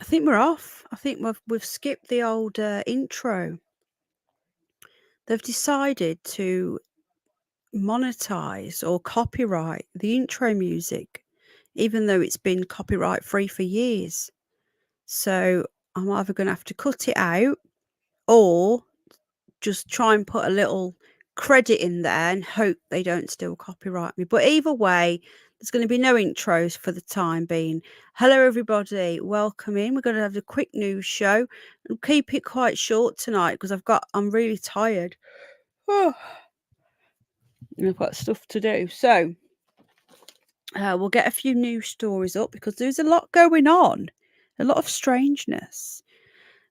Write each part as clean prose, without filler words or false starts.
think we're off. I think we've skipped the old intro. They've decided to monetize or copyright the intro music, even though it's been copyright free for years. So I'm either going to have to cut it out or just try and put a little credit in there and hope they don't still copyright me. But either way, there's going to be no intros for the time being. Hello, everybody. Welcome in. We're going to have a quick news show and keep it quite short tonight because I'm really tired. Oh, and I've got stuff to do. So we'll get a few news stories up because there's a lot going on, a lot of strangeness.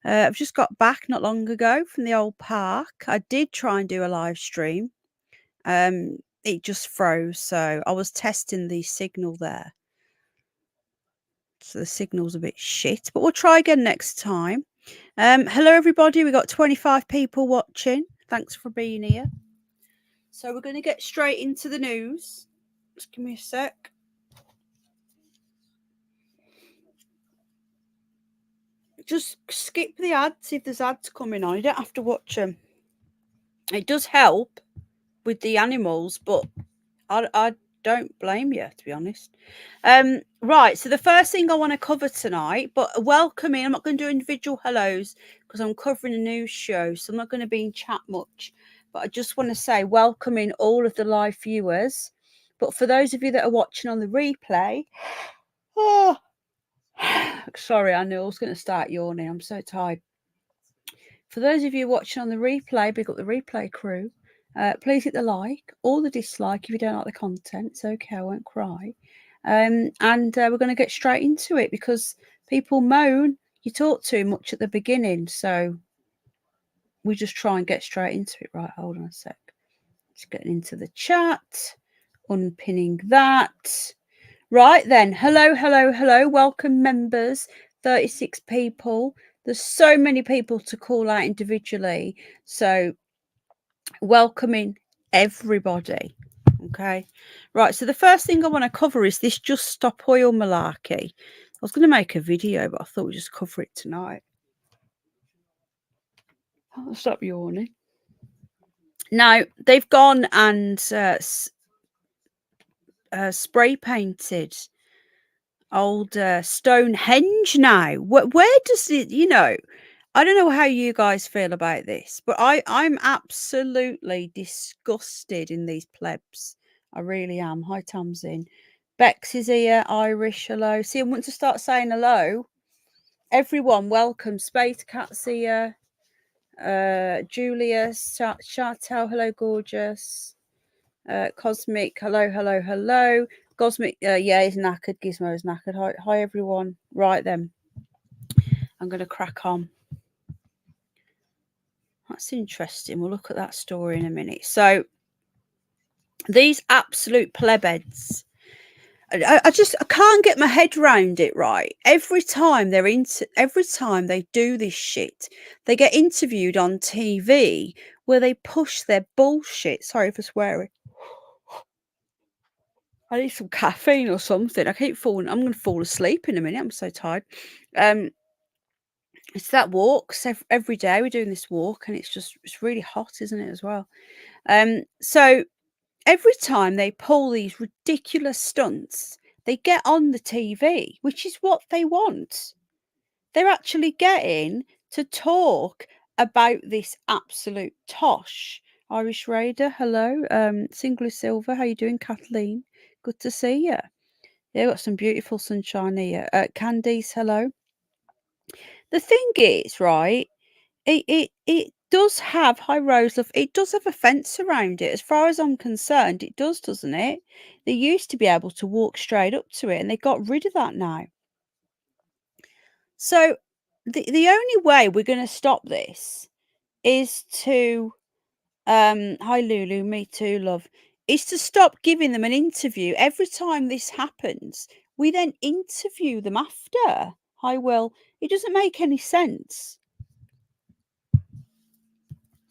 I've just got back not long ago from the old park. I did try and do a live stream. It just froze, so I was testing the signal there. So the signal's a bit shit, but we'll try again next time. Hello, everybody. We got 25 people watching. Thanks for being here. So we're going to get straight into the news. Just give me a sec. Just skip the ads if there's ads coming on. You don't have to watch them. It does help with the animals, but I don't blame you, to be honest. Right, so the first thing I want to cover tonight, but welcoming, I'm not going to do individual hellos because I'm covering a news show, so I'm not going to be in chat much. But I just want to say welcoming all of the live viewers. But for those of you that are watching on the replay, oh, sorry, I knew I was going to start yawning. I'm so tired. For those of you watching on the replay, big up the replay crew. Please hit the like or the dislike if you don't like the content. It's okay, I won't cry. And we're going to get straight into it because people moan you talk too much at the beginning. So we just try and get straight into it. Right, hold on a sec. Just getting into the chat, unpinning that. Right then, hello. Welcome, members. 36 people. There's so many people to call out individually. So welcoming everybody. Okay, right, so the first thing I want to cover is this Just Stop Oil malarkey. I was going to make a video, but I thought we'd just cover it tonight. I'll stop yawning. Now, they've gone and spray painted old Stonehenge now. Where does it, I don't know how you guys feel about this, but I'm absolutely disgusted in these plebs. I really am. Hi, Tamsin. Bex is here. Irish, hello. See, I want to start saying hello. Everyone, welcome. Space Cat's here. Julius, Chantel, hello, gorgeous. Cosmic, hello. Cosmic, yeah, he's knackered. Gizmo is knackered. Hi, everyone. Right then. I'm going to crack on. That's interesting. We'll look at that story in a minute. So these absolute plebheads, I can't get my head around it. Right, every time they do this shit, they get interviewed on TV where they push their bullshit. Sorry for swearing. I need some caffeine or something. I keep falling. I'm going to fall asleep in a minute. I'm so tired. It's that walk. So every day we're doing this walk, and it's really hot, isn't it, as well? So every time they pull these ridiculous stunts, they get on the TV, which is what they want. They're actually getting to talk about this absolute tosh. Irish Raider, hello. Singular Silver, how you doing, Kathleen? Good to see you. Yeah, got some beautiful sunshine here. Candice, hello. The thing is, right, it does have high rows of, it does have a fence around it. As far as I'm concerned, it does, doesn't it? They used to be able to walk straight up to it, and they got rid of that now. So the only way we're going to stop this is to hi Lulu, me too, love, is to stop giving them an interview every time this happens. We then interview them after. Hi Will, it doesn't make any sense.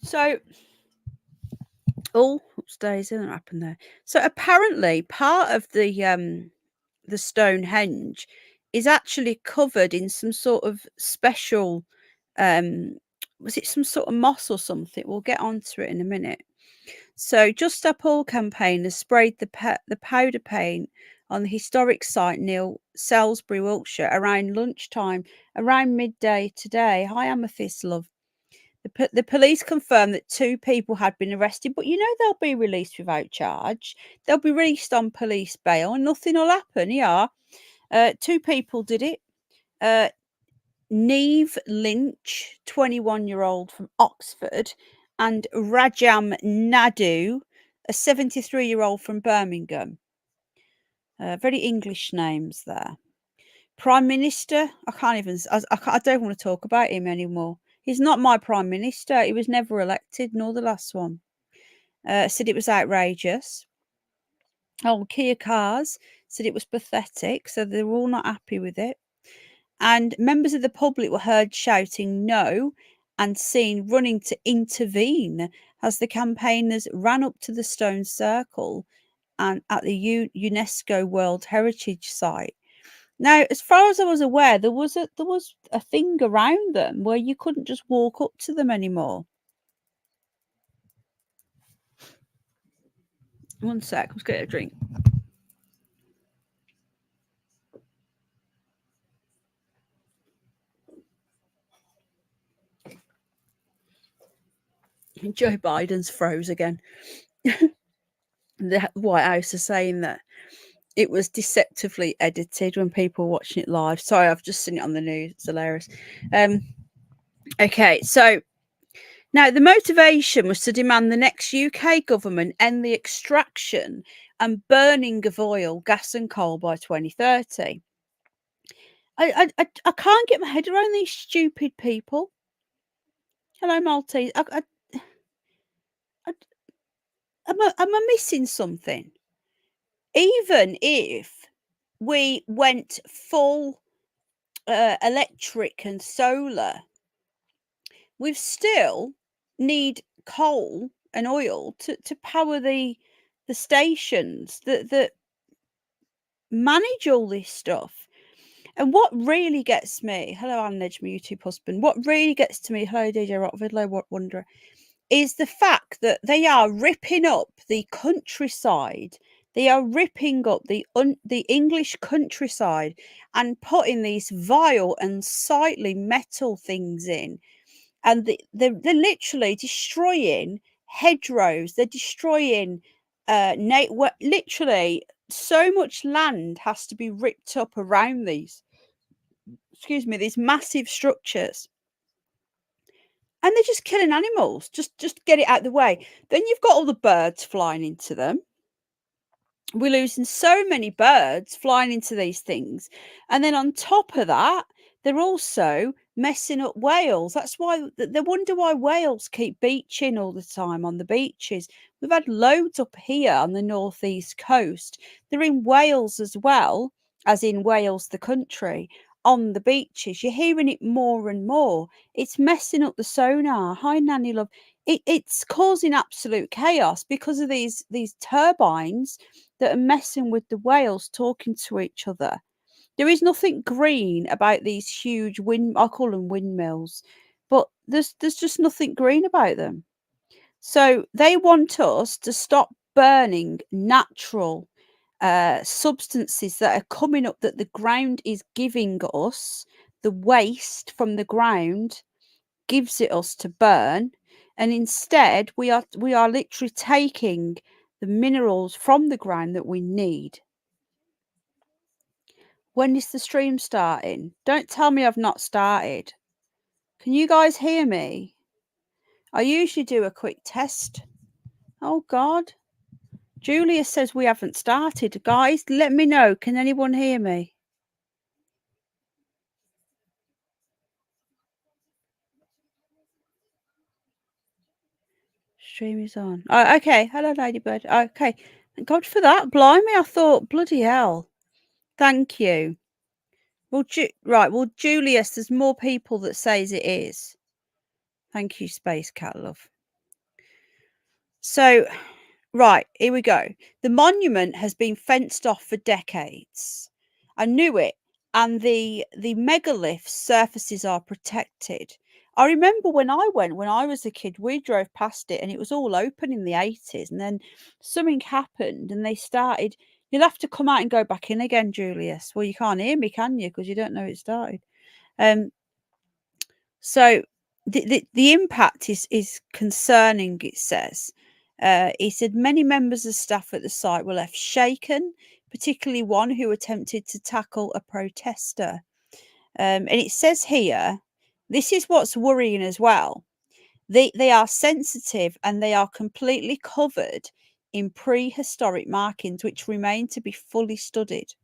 So upstairs, didn't happen there. So apparently part of the Stonehenge is actually covered in some sort of special, was it some sort of moss or something? We'll get onto it in a minute. So, Just Stop All campaign has sprayed the powder paint on the historic site near Salisbury, Wiltshire, around lunchtime, around midday today. Hi, Amethyst, love. The police confirmed that 2 people had been arrested, but they'll be released without charge. They'll be released on police bail, and nothing will happen. Yeah, 2 people did it. Neve Lynch, 21-year-old from Oxford, and Rajam Nadu, a 73-year-old from Birmingham. Very English names there. Prime Minister, I don't want to talk about him anymore. He's not my Prime Minister. He was never elected, nor the last one. Said it was outrageous. Kia Cars said it was pathetic, so they were all not happy with it. And members of the public were heard shouting no and seen running to intervene as the campaigners ran up to the stone circle and at the UNESCO World Heritage Site. Now, as far as I was aware, there was a thing around them where you couldn't just walk up to them anymore. One sec, let's get a drink. Joe Biden's froze again. The White House is saying that it was deceptively edited when people were watching it live. Sorry, I've just seen it on the news. It's hilarious. Okay, so now the motivation was to demand the next UK government end the extraction and burning of oil, gas and coal by 2030. I can't get my head around these stupid people. Hello, Maltese. Am I missing something? Even if we went full electric and solar, we still need coal and oil to power the stations that manage all this stuff. And what really gets me, hello, Alan Edge, my YouTube husband, what really gets to me, hello, DJ Rockvid, hello, Wanderer, is the fact that they are ripping up the countryside. They are ripping up the English countryside and putting these vile and sightly metal things in. And they're literally destroying hedgerows. They're destroying, literally, so much land has to be ripped up around these massive structures. And they're just killing animals. Just get it out of the way. Then you've got all the birds flying into them. We're losing so many birds flying into these things. And then on top of that, they're also messing up whales. That's why they wonder why whales keep beaching all the time on the beaches. We've had loads up here on the northeast coast. They're in Wales as well, as in Wales, the country, on the beaches. You're hearing it more and more. It's messing up the sonar. Hi, Nanny love. It's causing absolute chaos because of these turbines that are messing with the whales talking to each other. There is nothing green about these huge I call them windmills, but there's just nothing green about them. So they want us to stop burning natural substances that are coming up, that the ground is giving us. The waste from the ground gives it us to burn, and instead we are literally taking the minerals from the ground that we need. When is the stream starting? Don't tell me I've not started. Can you guys hear me? I usually do a quick test. Oh God. Julia says we haven't started. Guys, let me know. Can anyone hear me? Stream is on. Oh, okay. Hello, Ladybird. Okay. Thank God for that. Blimey, I thought, bloody hell. Thank you. Well, right. Well, Julius, there's more people that says it is. Thank you, Space Cat Love. So, right, here we go. The monument has been fenced off for decades. I knew it. and the megaliths surfaces are protected. I remember when I was a kid, we drove past it and it was all open in the 80s, and then something happened and they started. You'll have to come out and go back in again, Julius. Well, you can't hear me, can you? Because you don't know it started. Um, so the impact is concerning, it says. He said many members of staff at the site were left shaken, particularly one who attempted to tackle a protester. And it says here, this is what's worrying as well. They are sensitive and they are completely covered in prehistoric markings which remain to be fully studied.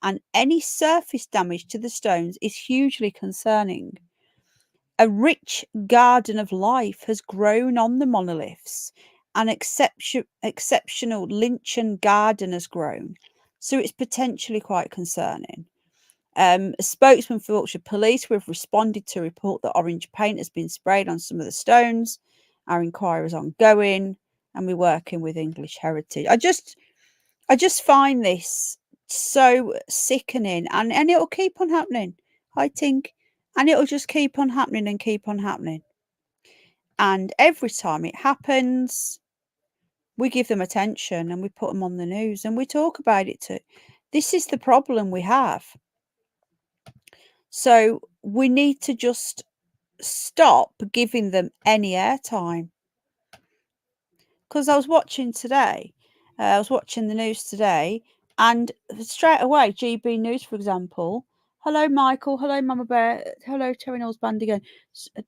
And any surface damage to the stones is hugely concerning. A rich garden of life has grown on the monoliths. An exceptional Lynchian garden has grown. So it's potentially quite concerning. A spokesman for Wiltshire Police who have responded to report that orange paint has been sprayed on some of the stones. Our inquiry is ongoing and we're working with English Heritage. I just find this so sickening, and it'll keep on happening, I think. And it'll just keep on happening and keep on happening. And every time it happens, we give them attention and we put them on the news and we talk about it too. This is the problem we have. So we need to just stop giving them any airtime. Because I was watching the news today, and straight away, GB News, for example. Hello, Michael. Hello, Mama Bear. Hello, Terry Knowles Bandigan.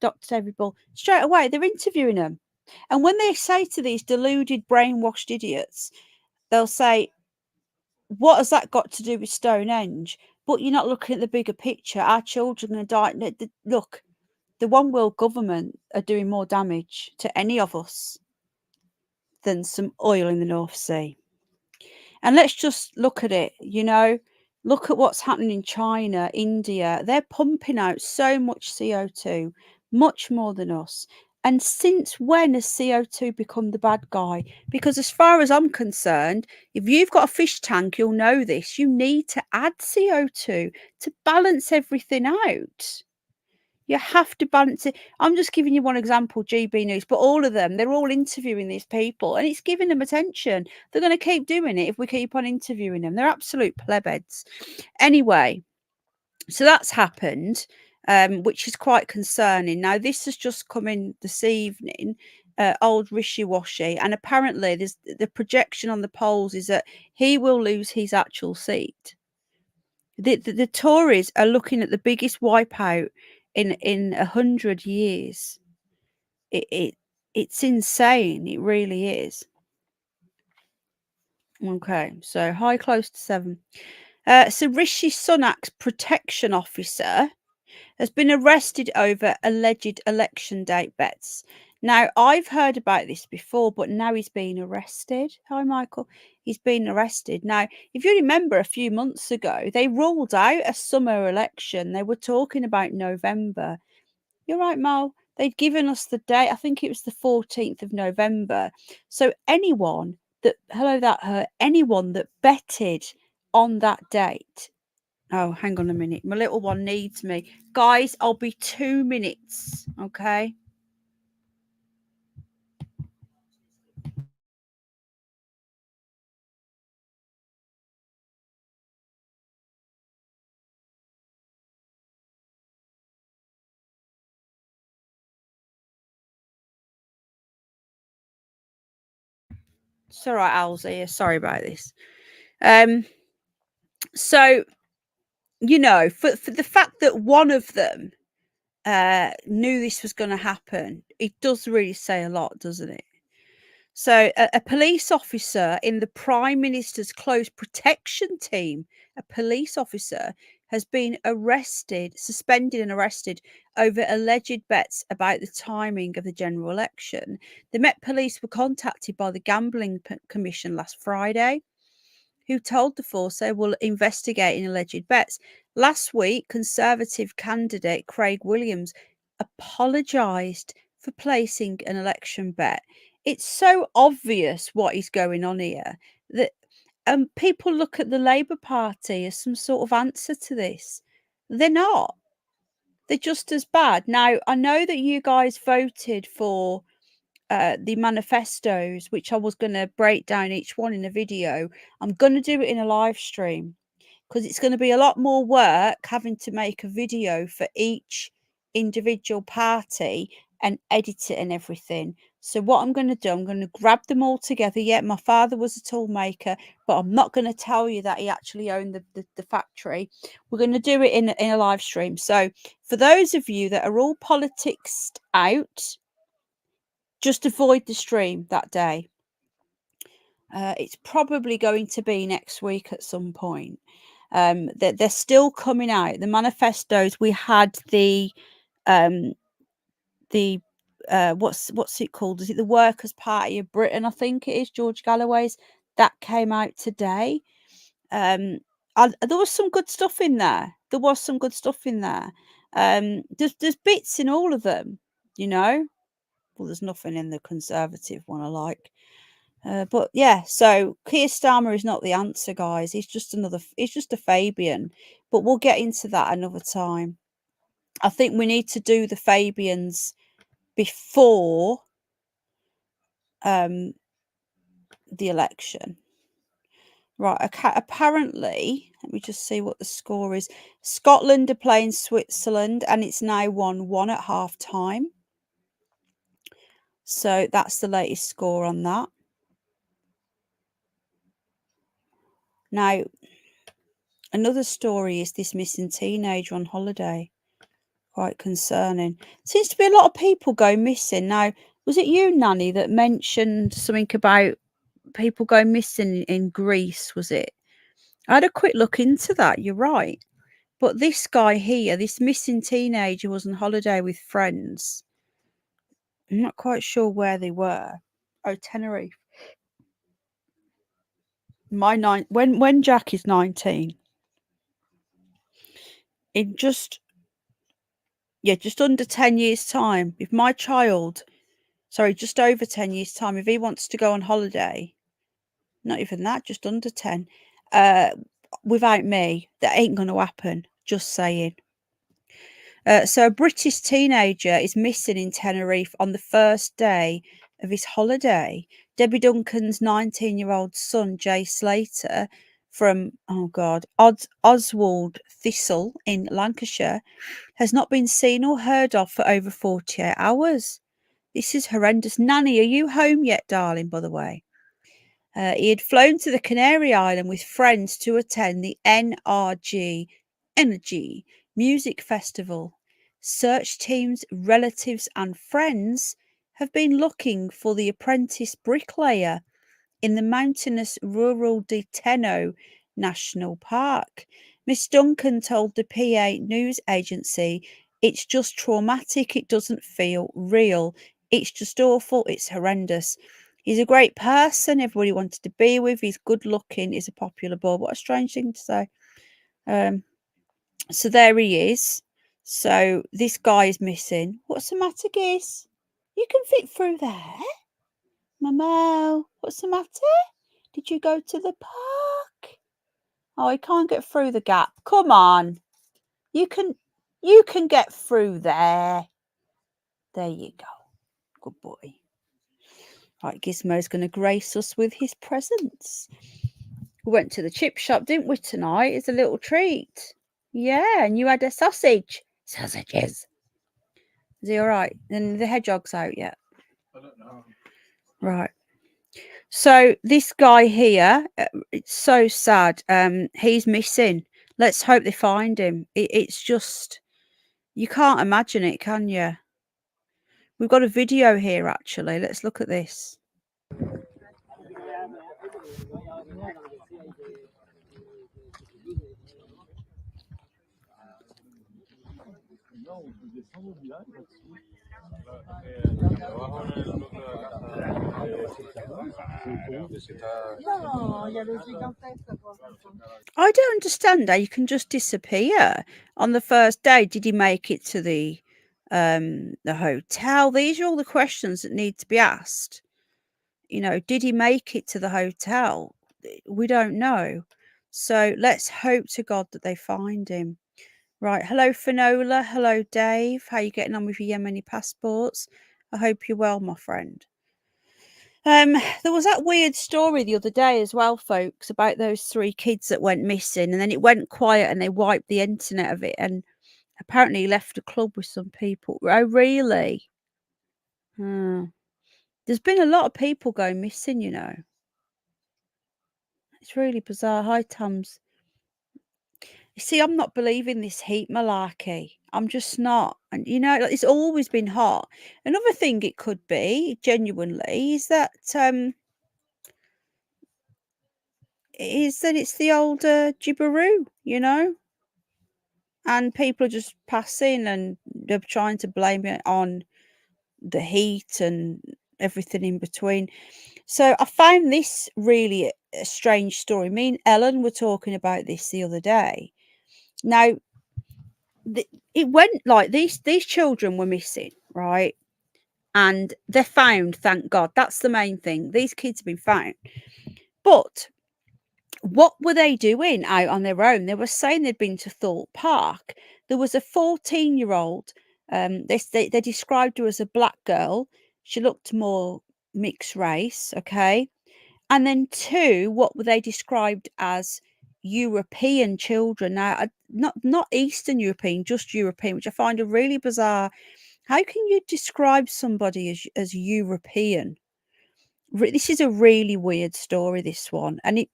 Dr. David Bull. Straight away, they're interviewing them. And when they say to these deluded, brainwashed idiots, they'll say, what has that got to do with Stonehenge? But you're not looking at the bigger picture. Our children are going to die. Look, the one world government are doing more damage to any of us than some oil in the North Sea. And let's just look at it, look at what's happening in China, India. They're pumping out so much CO2, much more than us. And since when has CO2 become the bad guy? Because as far as I'm concerned, if you've got a fish tank, you'll know this. You need to add CO2 to balance everything out. You have to balance it. I'm just giving you one example, GB News, but all of them, they're all interviewing these people and it's giving them attention. They're going to keep doing it if we keep on interviewing them. They're absolute plebheads. Anyway, so that's happened, which is quite concerning. Now, this has just come in this evening, old Rishi-Washi, and apparently there's the projection on the polls is that he will lose his actual seat. The Tories are looking at the biggest wipeout in 100 years. It's insane. It really is. Okay, so high close to 7. So Rishi Sunak's protection officer has been arrested over alleged election date bets. Now, I've heard about this before, but now he's been arrested. Hi, Michael. He's been arrested. Now, if you remember a few months ago, they ruled out a summer election. They were talking about November. You're right, Mal. They'd given us the date. I think it was the 14th of November. So anyone that betted on that date. Oh, hang on a minute. My little one needs me. Guys, I'll be 2 minutes. Okay. It's all right, Alzia. Sorry about this. So, for the fact that one of them knew this was going to happen, it does really say a lot, doesn't it? So, a police officer in the Prime Minister's close protection team, a police officer, has been suspended and arrested over alleged bets about the timing of the general election. The Met Police were contacted by the Gambling Commission last Friday, who told the force they will investigate in alleged bets. Last week, Conservative candidate Craig Williams apologised for placing an election bet. It's so obvious what is going on here that people look at the Labour Party as some sort of answer to this. They're not. They're just as bad. Now, I know that you guys voted for the manifestos, which I was going to break down each one in a video. I'm going to do it in a live stream because it's going to be a lot more work having to make a video for each individual party and edit it and everything. So what I'm going to do, I'm going to grab them all together. Yeah, my father was a tool maker, but I'm not going to tell you that he actually owned the factory. We're going to do it in a live stream. So for those of you that are all politicsed out, just avoid the stream that day. It's probably going to be next week at some point. They're still coming out. The manifestos, we had the what's it called? Is it the Workers' Party of Britain? I think it is, George Galloway's. That came out today. There was some good stuff in there. There's bits in all of them, you know. Well, there's nothing in the Conservative one I like. But yeah, so Keir Starmer is not the answer, guys. He's just a Fabian. But we'll get into that another time. I think we need to do the Fabians before the election. Right, okay, apparently, let me just see what the score is. Scotland are playing Switzerland, and it's now 1-1 at half time. So that's the latest score on that. Now, another story is this missing teenager on holiday. Quite concerning. Seems to be a lot of people go missing. Now, was it you, Nanny, that mentioned something about people going missing in Greece, was it? I had a quick look into that, you're right. But this guy here, this missing teenager, was on holiday with friends. I'm not quite sure where they were. Oh, Tenerife. When Jack is 19, in just under 10 years' time, if my child, just over 10 years' time, if he wants to go on holiday, not even that, just under 10, without me, that ain't going to happen. Just saying. So a British teenager is missing in Tenerife on the first day of his holiday. Debbie Duncan's 19-year-old son, Jay Slater, from, Oswald Thistle in Lancashire, has not been seen or heard of for over 48 hours. This is horrendous. Nanny, are you home yet, darling, by the way? He had flown to the Canary Island with friends to attend the NRG Energy Music Festival. Search teams, relatives, and friends have been looking for the apprentice bricklayer in the mountainous rural de Tenno National Park. Miss Duncan told the PA news agency, "It's just traumatic. It doesn't feel real. It's just awful. It's horrendous. He's a great person. Everybody wanted to be with. He's good looking. He's a popular boy." What a strange thing to say. So there he is. So this guy is missing. What's the matter, Giz? You can fit through there. Momo, what's the matter? Did you go to the park? Oh, he can't get through the gap. Come on. You can get through there. There you go. Good boy. Right, Gizmo's going to grace us with his presence. We went to the chip shop, didn't we, tonight? It's a little treat. Yeah, and you had a sausage. Sausages. Is he all right? And the hedgehog's out yet? I don't know. Right. So this guy here, it's so sad. He's missing. Let's hope they find him. It's just, you can't imagine it, can you? We've got a video here, actually. Let's look at this. I don't understand how you can just disappear on the first day. Did he make it to the hotel? These are all the questions that need to be asked. You know, did he make it to the hotel? We don't know. So let's hope to God that they find him. Right. Hello, Finola. Hello, Dave. How you getting on with your Yemeni passports? I hope you're well, my friend. There was that weird story the other day as well, folks, about those 3 kids that went missing, and then it went quiet and they wiped the internet of it, and apparently left a club with some people. Oh, really? Hmm. There's been a lot of people going missing, you know. It's really bizarre. Hi, Tums. You see, I'm not believing this heat malarkey. I'm just not. And you know, like, it's always been hot. Another thing it could be, genuinely, is that it's the old Jibberoo, you know, and people are just passing and they're trying to blame it on the heat and everything in between. So I found this really a strange story. Me and Ellen were talking about this the other day. Now, it went like these children were missing, right? And they're found, thank God. That's the main thing. These kids have been found. But what were they doing out on their own? They were saying they'd been to Thorpe Park. There was a 14-year-old. They described her as a black girl. She looked more mixed race, okay. And then 2, what were they described as European children? Now, not Eastern European, just European, which I find a really bizarre. How can you describe somebody as European? This is a really weird story, this one, and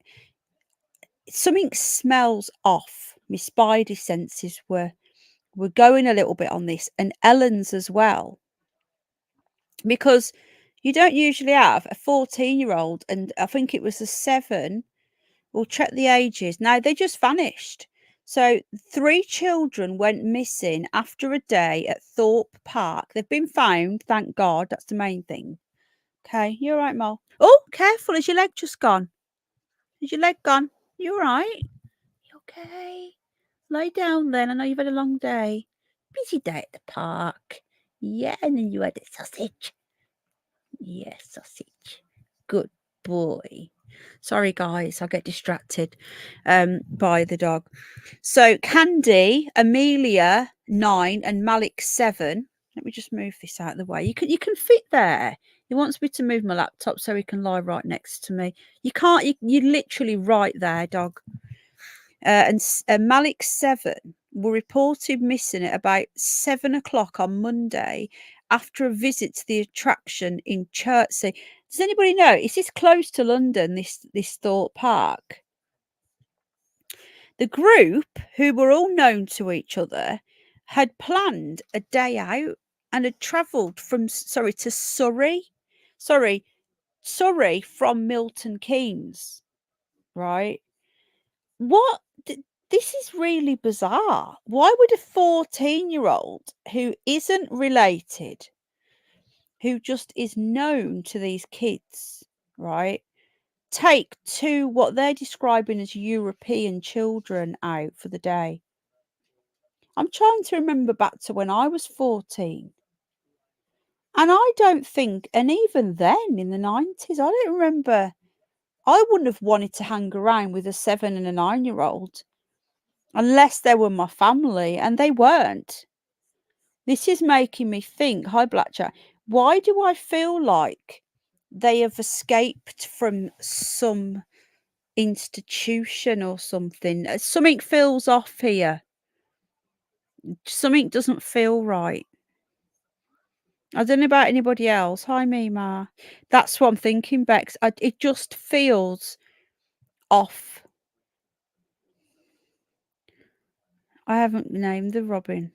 something smells off. My spidey senses were going a little bit on this, and Ellen's as well, because you don't usually have a 14-year-old, and I think it was a 7. We'll check the ages. Now they just vanished. So 3 children went missing after a day at Thorpe Park. They've been found, thank God. That's the main thing. Okay, you're right, Mol. Oh, careful! Is your leg just gone? Is your leg gone? You all right? You okay? Lie down then. I know you've had a long day. Busy day at the park. Yeah, and then you had a sausage. Yes, sausage. Good boy. Sorry, guys, I get distracted by the dog. So Candy, Amelia, 9, and Malik, 7. Let me just move this out of the way. You can fit there. He wants me to move my laptop so he can lie right next to me. You can't. You're literally right there, dog. And Malik, 7, were reported missing at about 7 o'clock on Monday after a visit to the attraction in Chertsey. Does anybody know? Is this close to London, this Thorpe Park? The group, who were all known to each other, had planned a day out and had travelled to Surrey. Surrey from Milton Keynes, right? What? This is really bizarre. Why would a 14-year-old who isn't related, who just is known to these kids, right, take 2 what they're describing as European children out for the day? I'm trying to remember back to when I was 14. And I don't think, and even then in the 90s, I don't remember, I wouldn't have wanted to hang around with a 7 and a 9-year-old unless they were my family, and they weren't. This is making me think, hi Blackjack, why do I feel like they have escaped from some institution or something? Something feels off here. Something doesn't feel right. I don't know about anybody else. Hi, Mima. That's what I'm thinking, Bex. It just feels off. I haven't named the Robin.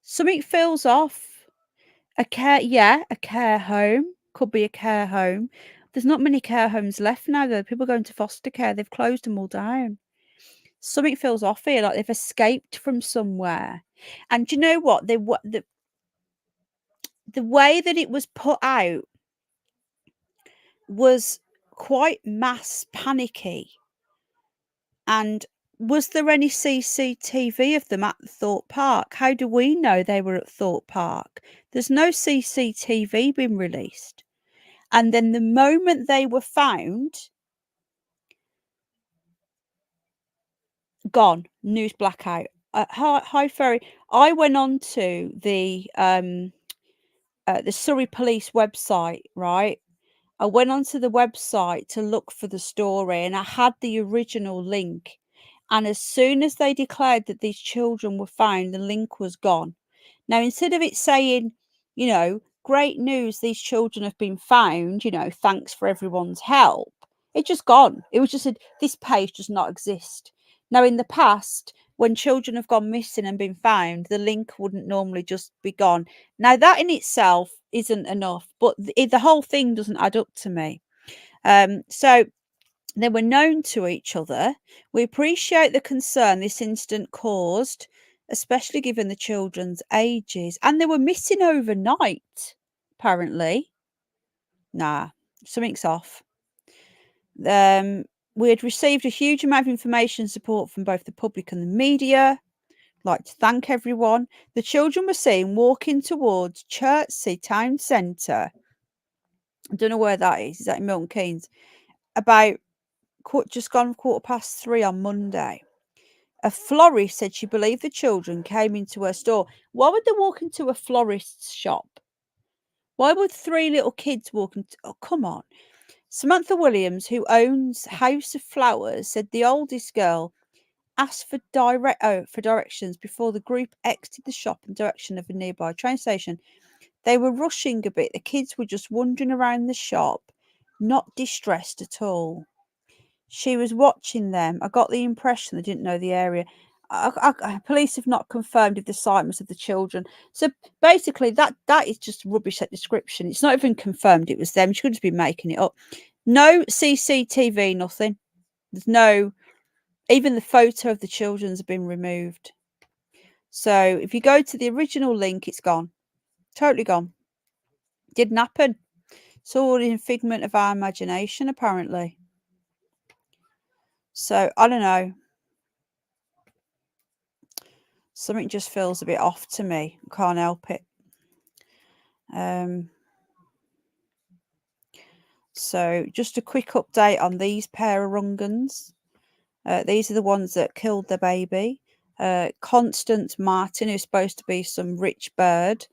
Something feels off. A care home. Could be a care home. There's not many care homes left now, though. People going to foster care. They've closed them all down. Something feels off here, like they've escaped from somewhere. And do you know what? The way that it was put out was quite mass panicky. And was there any CCTV of them at Thorpe Park? How do we know they were at Thorpe Park? There's no CCTV been released. And then the moment they were found, gone. News blackout. Hi, Ferry. I went on to the Surrey Police website, right? I went onto the website to look for the story and I had the original link. And as soon as they declared that these children were found, the link was gone. Now, instead of it saying, great news, these children have been found, thanks for everyone's help, it just gone. It was just said, this page does not exist. Now, in the past, when children have gone missing and been found, the link wouldn't normally just be gone. Now, that in itself isn't enough, but the whole thing doesn't add up to me. So they were known to each other. We appreciate the concern this incident caused, especially given the children's ages. And they were missing overnight, apparently. Nah, something's off. We had received a huge amount of information support from both the public and the media. I'd like to thank everyone. The children were seen walking towards Chertsey Town Centre. I don't know where that is. Is that in Milton Keynes? About just gone 3:15 on Monday. A florist said she believed the children came into her store. Why would they walk into a florist's shop? Why would three little kids walk into... Oh, come on. Samantha Williams, who owns House of Flowers, said the oldest girl asked for directions before the group exited the shop in direction of a nearby train station. They were rushing a bit. The kids were just wandering around the shop, not distressed at all. She was watching them. I got the impression they didn't know the area. Police have not confirmed if the site was of the children. So basically, that is just rubbish, that description. It's not even confirmed it was them. She could have been making it up. No CCTV, nothing. There's no... Even the photo of the children's have been removed. So if you go to the original link, it's gone. Totally gone. Didn't happen. It's all in figment of our imagination, apparently. So, I don't know. Something just feels a bit off to me. Can't help it. So, just a quick update on these pair of runguns. These are the ones that killed the baby. Constance Martin, who's supposed to be some rich bird,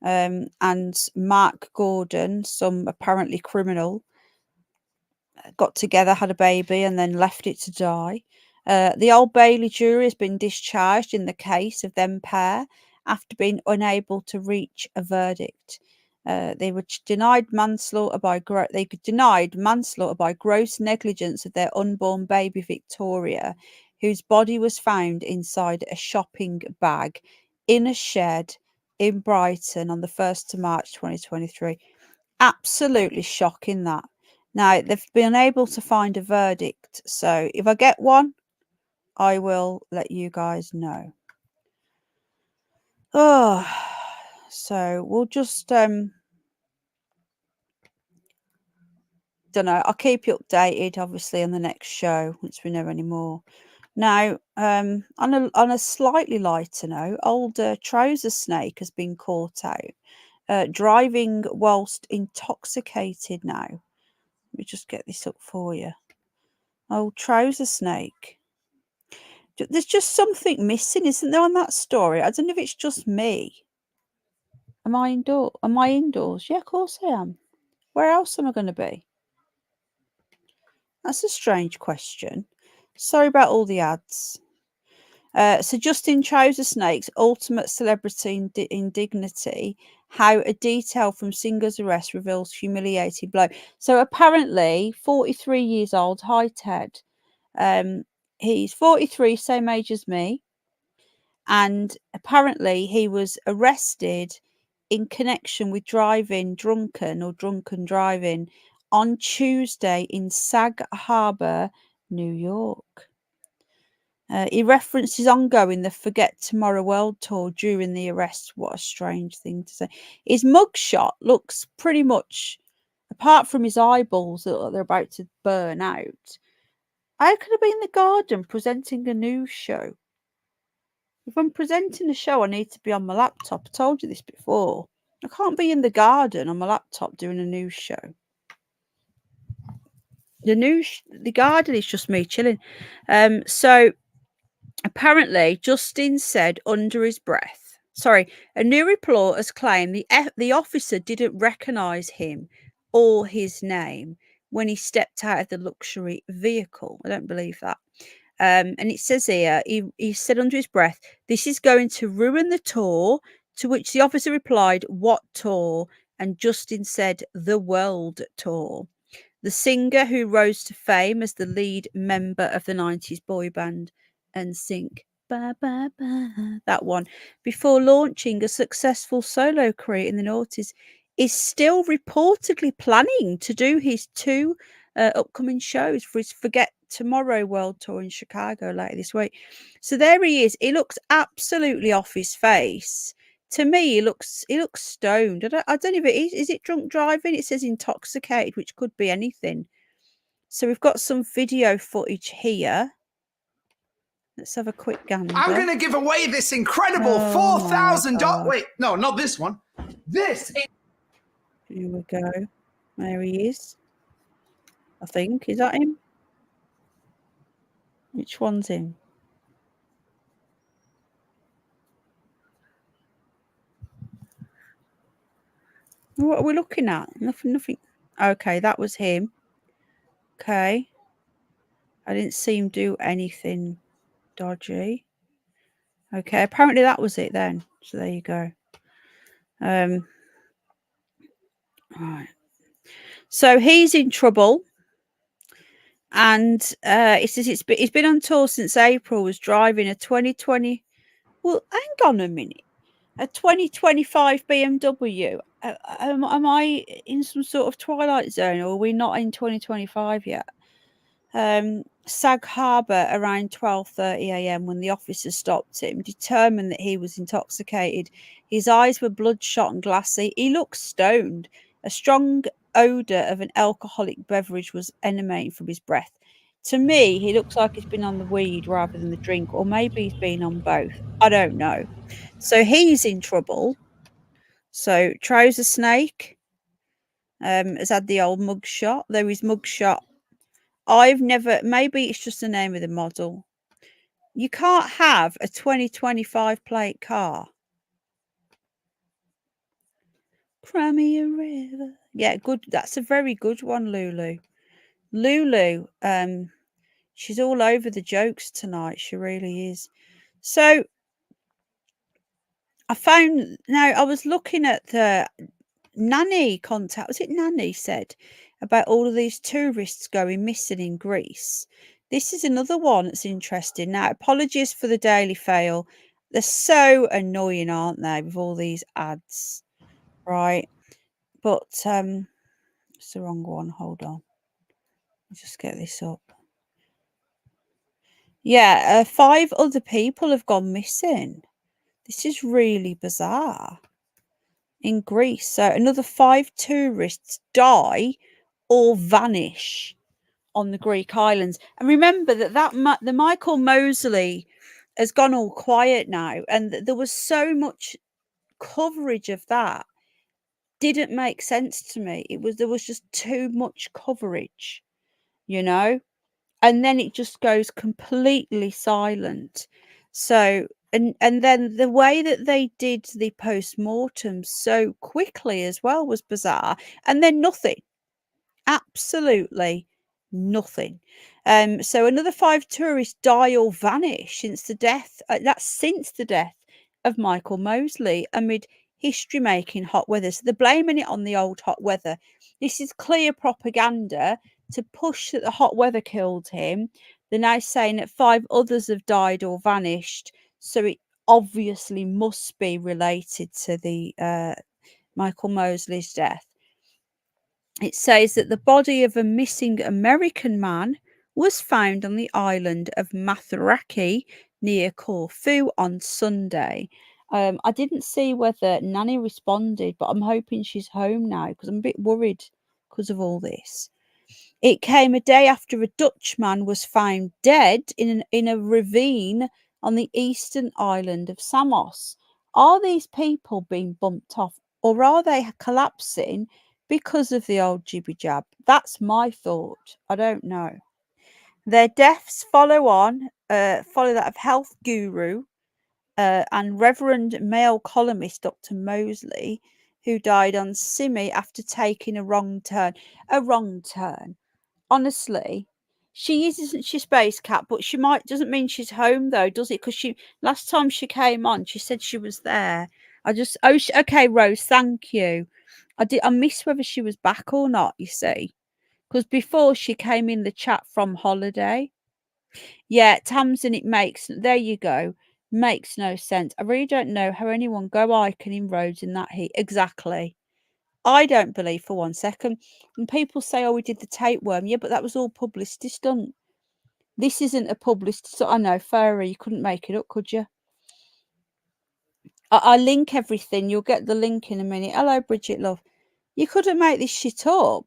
and Mark Gordon, some apparently criminal, got together, had a baby, and then left it to die. The Old Bailey jury has been discharged in the case of them pair after being unable to reach a verdict. They were denied manslaughter by gross negligence of their unborn baby Victoria, whose body was found inside a shopping bag in a shed in Brighton on the 1st of March 2023. Absolutely shocking, that. Now, they've been able to find a verdict, so if I get one, I will let you guys know. Oh, so we'll just don't know. I'll keep you updated, obviously, on the next show once we know any more. Now, on a slightly lighter note, old trouser snake has been caught out driving whilst intoxicated. Now, let me just get this up for you. Old trouser snake. There's just something missing, isn't there, on that story? I don't know if it's just me. Am I indoors? Yeah, of course I am. Where else am I going to be? That's a strange question. Sorry about all the ads. So Justin Trouser Snake's ultimate celebrity indignity, how a detail from singer's arrest reveals humiliating blow. So apparently 43 years old. Hi, Ted. He's 43, same age as me. And apparently he was arrested in connection with drunken driving on Tuesday in Sag Harbor, New York. He referenced his ongoing The Forget Tomorrow World Tour during the arrest. What a strange thing to say. His mugshot looks pretty much, apart from his eyeballs that they're about to burn out, I could have been in the garden presenting a news show. If I'm presenting a show, I need to be on my laptop. I told you this before. I can't be in the garden on my laptop doing a news show. The garden is just me chilling. So Apparently, Justin said under his breath, sorry, a new report has claimed the officer didn't recognise him or his name when he stepped out of the luxury vehicle. I don't believe that. And it says here, he said under his breath, "This is going to ruin the tour." To which the officer replied, "What tour?" And Justin said, "The world tour." The singer who rose to fame as the lead member of the 90s boy band NSYNC, ba, ba, ba, that one, before launching a successful solo career in the noughties, is still reportedly planning to do his two upcoming shows for his Forget Tomorrow World Tour in Chicago later this week. So there he is. He looks absolutely off his face. To me, he looks stoned. I don't know if it is it drunk driving? It says intoxicated, which could be anything. So we've got some video footage here. Let's have a quick gander. I'm going to give away this incredible $4,000. Wait, no, not this one. This. Here we go. There he is. I think. Is that him? Which one's him? What are we looking at? Nothing. Okay, that was him. Okay. I didn't see him do anything dodgy. Okay, apparently that was it then. So there you go. Right. So he's in trouble. And it says he's been on tour since April, was driving a 2020. Well, hang on a minute. A 2025 BMW. Am I in some sort of twilight zone, or are we not in 2025 yet? Sag Harbor around 12:30 a.m. when the officer stopped him, determined that he was intoxicated. His eyes were bloodshot and glassy. He looked stoned. A strong odor of an alcoholic beverage was emanating from his breath. To me, he looks like he's been on the weed rather than the drink, or maybe he's been on both. I don't know. So he's in trouble. So Trouser Snake has had the old mugshot. There is mugshot. I've never, maybe it's just the name of the model. You can't have a 2025 plate car. Crimea River. Yeah, good. That's a very good one, Lulu. Lulu, she's all over the jokes tonight. She really is. So I was looking at the Nanny contact. Was it Nanny said about all of these tourists going missing in Greece? This is another one that's interesting. Now, apologies for the daily fail. They're so annoying, aren't they, with all these ads, right? But it's the wrong one. Hold on. I'll just get this up. Yeah, 5 other people have gone missing. This is really bizarre. In Greece, so another 5 tourists die or vanish on the Greek islands. And remember that the Michael Mosley has gone all quiet now, and there was so much coverage of that. Didn't make sense to me. There was just too much coverage, you know, and then it just goes completely silent. So and then the way that they did the post-mortem so quickly as well was bizarre, and then nothing. Absolutely nothing. So another 5 tourists die or vanish since the death. That's since the death of Michael Mosley amid history-making hot weather. So they're blaming it on the old hot weather. This is clear propaganda to push that the hot weather killed him. They're now saying that 5 others have died or vanished. So it obviously must be related to the Michael Mosley's death. It says that the body of a missing American man was found on the island of Mataraki near Corfu on Sunday. I didn't see whether Nanny responded, but I'm hoping she's home now because I'm a bit worried because of all this. It came a day after a Dutchman was found dead in a ravine on the eastern island of Samos. Are these people being bumped off, or are they collapsing because of the old jibby jab? That's my thought. I don't know. Their deaths follow that of health guru and Reverend male columnist Dr. Mosley, who died on Simi after taking a wrong turn. A wrong turn. Honestly, she isn't she, Space Cat? But she doesn't mean she's home though, does it? Because last time she came on, she said she was there. Okay, Rose, thank you. I missed whether she was back or not. You see, because before she came in the chat from holiday. Yeah, Tamsin, it makes there you go. Makes no sense. I really don't know how anyone go hiking in roads in that heat. Exactly. I don't believe for 1 second. And people say, "Oh, we did the tapeworm." Yeah, but that was all publicity stunt. This isn't a publicity. So I know, Farah, you couldn't make it up, could you? I link everything. You'll get the link in a minute. Hello, Bridget, love. You couldn't make this shit up.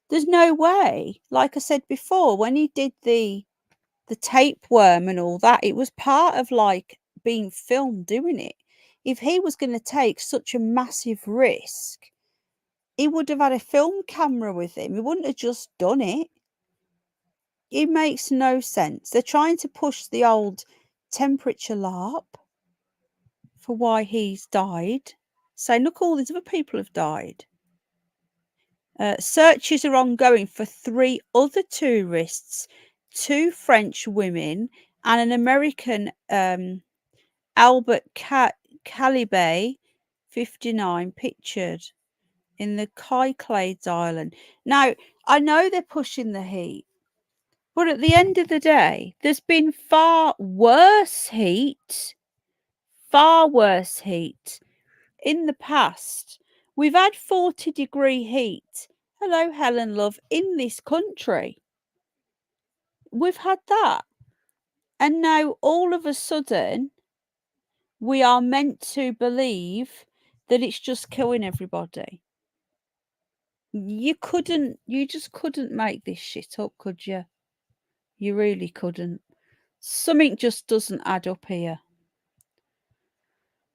There's no way. Like I said before, when he did the tapeworm and all that, it was part of like being filmed doing it. If he was going to take such a massive risk, he would have had a film camera with him. He wouldn't have just done it. It makes no sense. They're trying to push the old temperature LARP for why he's died. Saying, look, all these other people have died. Searches are ongoing for 3 other tourists, 2 French women, and an American Albert Calibay, 59, pictured in the Kyklades Island. Now, I know they're pushing the heat, but at the end of the day, there's been far worse heat in the past. We've had 40-degree heat. Hello, Helen, love, in this country. We've had that. And now all of a sudden, we are meant to believe that it's just killing everybody. You just couldn't make this shit up, could you? You really couldn't. Something just doesn't add up here.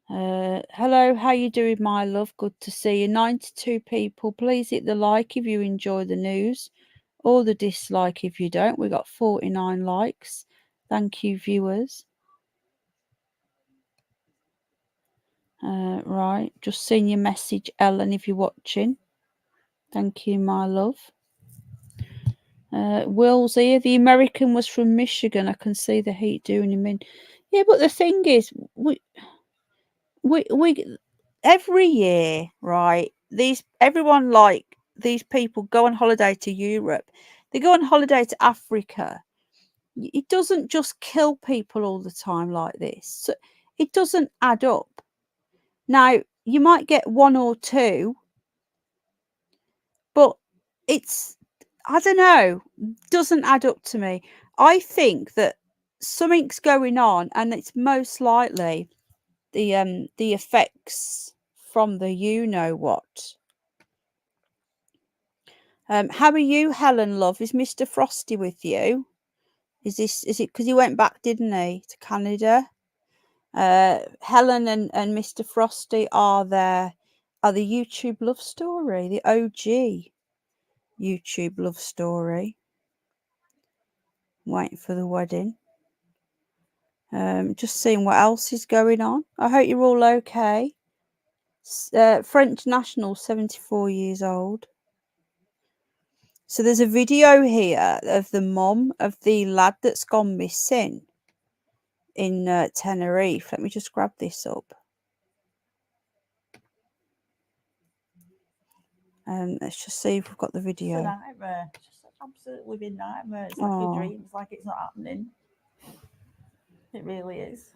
Hello, how you doing, my love? Good to see you. 92 people. Please hit the like if you enjoy the news, or the dislike if you don't. We got 49 likes. Thank you, viewers. Right, just seen your message, Ellen, if you're watching. Thank you, my love. Will's here. The American was from Michigan. I can see the heat doing him in. Yeah, but the thing is, we every year, right? Everyone, like, these people go on holiday to Europe. They go on holiday to Africa. It doesn't just kill people all the time like this. So it doesn't add up. Now, you might get 1 or 2, but I don't know, doesn't add up to me. I think that something's going on, and it's most likely the effects from the you know what. How are you, Helen, love? Is Mr. Frosty with you? Is it because he went back, didn't he, to Canada? Helen and Mr. Frosty are the YouTube love story, the OG YouTube love story. Waiting for the wedding. Just seeing what else is going on. I hope you're all okay. French national, 74 years old. So there's a video here of the mom of the lad that's gone missing in Tenerife. Let me just grab this up. Let's just see if we've got the video. It's a nightmare. It's just an absolute living nightmare. It's like a dream. It's like it's not happening. It really is.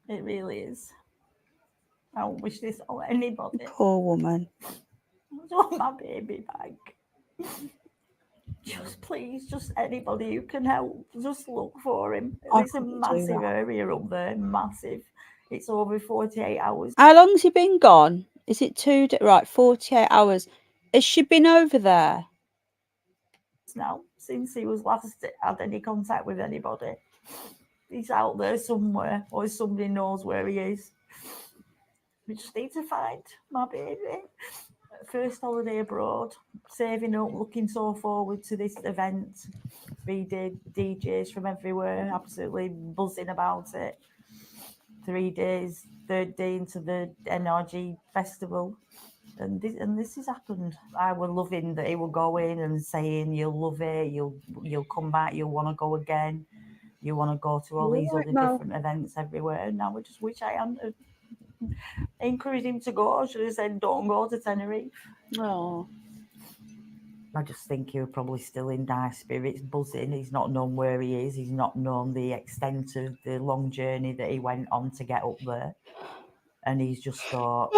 It really is. I don't wish this on anybody. Poor woman. I just want my baby back. Just please, just anybody who can help, just look for him. It's a massive area up there, massive. It's over 48 hours. How long's he been gone? Is it 2 days? Right, 48 hours. Has she been over there? Now, since he was last had any contact with anybody. He's out there somewhere, or somebody knows where he is. We just need to find my baby. first holiday abroad, saving up, looking so forward to this event. 3-day DJs from everywhere, absolutely buzzing about it. 3 days, third day into the NRG festival. And this has happened. I was loving that he will go in and saying you'll love it, you'll come back, you'll want to go again, you want to go to all these other different events everywhere. And now I just wish I hadn't encouraged him to go. I should have said don't go to Tenerife. Oh. I just think he was probably still in dire spirits, buzzing. He's not known where he is. He's not known the extent of the long journey that he went on to get up there. And he's just thought,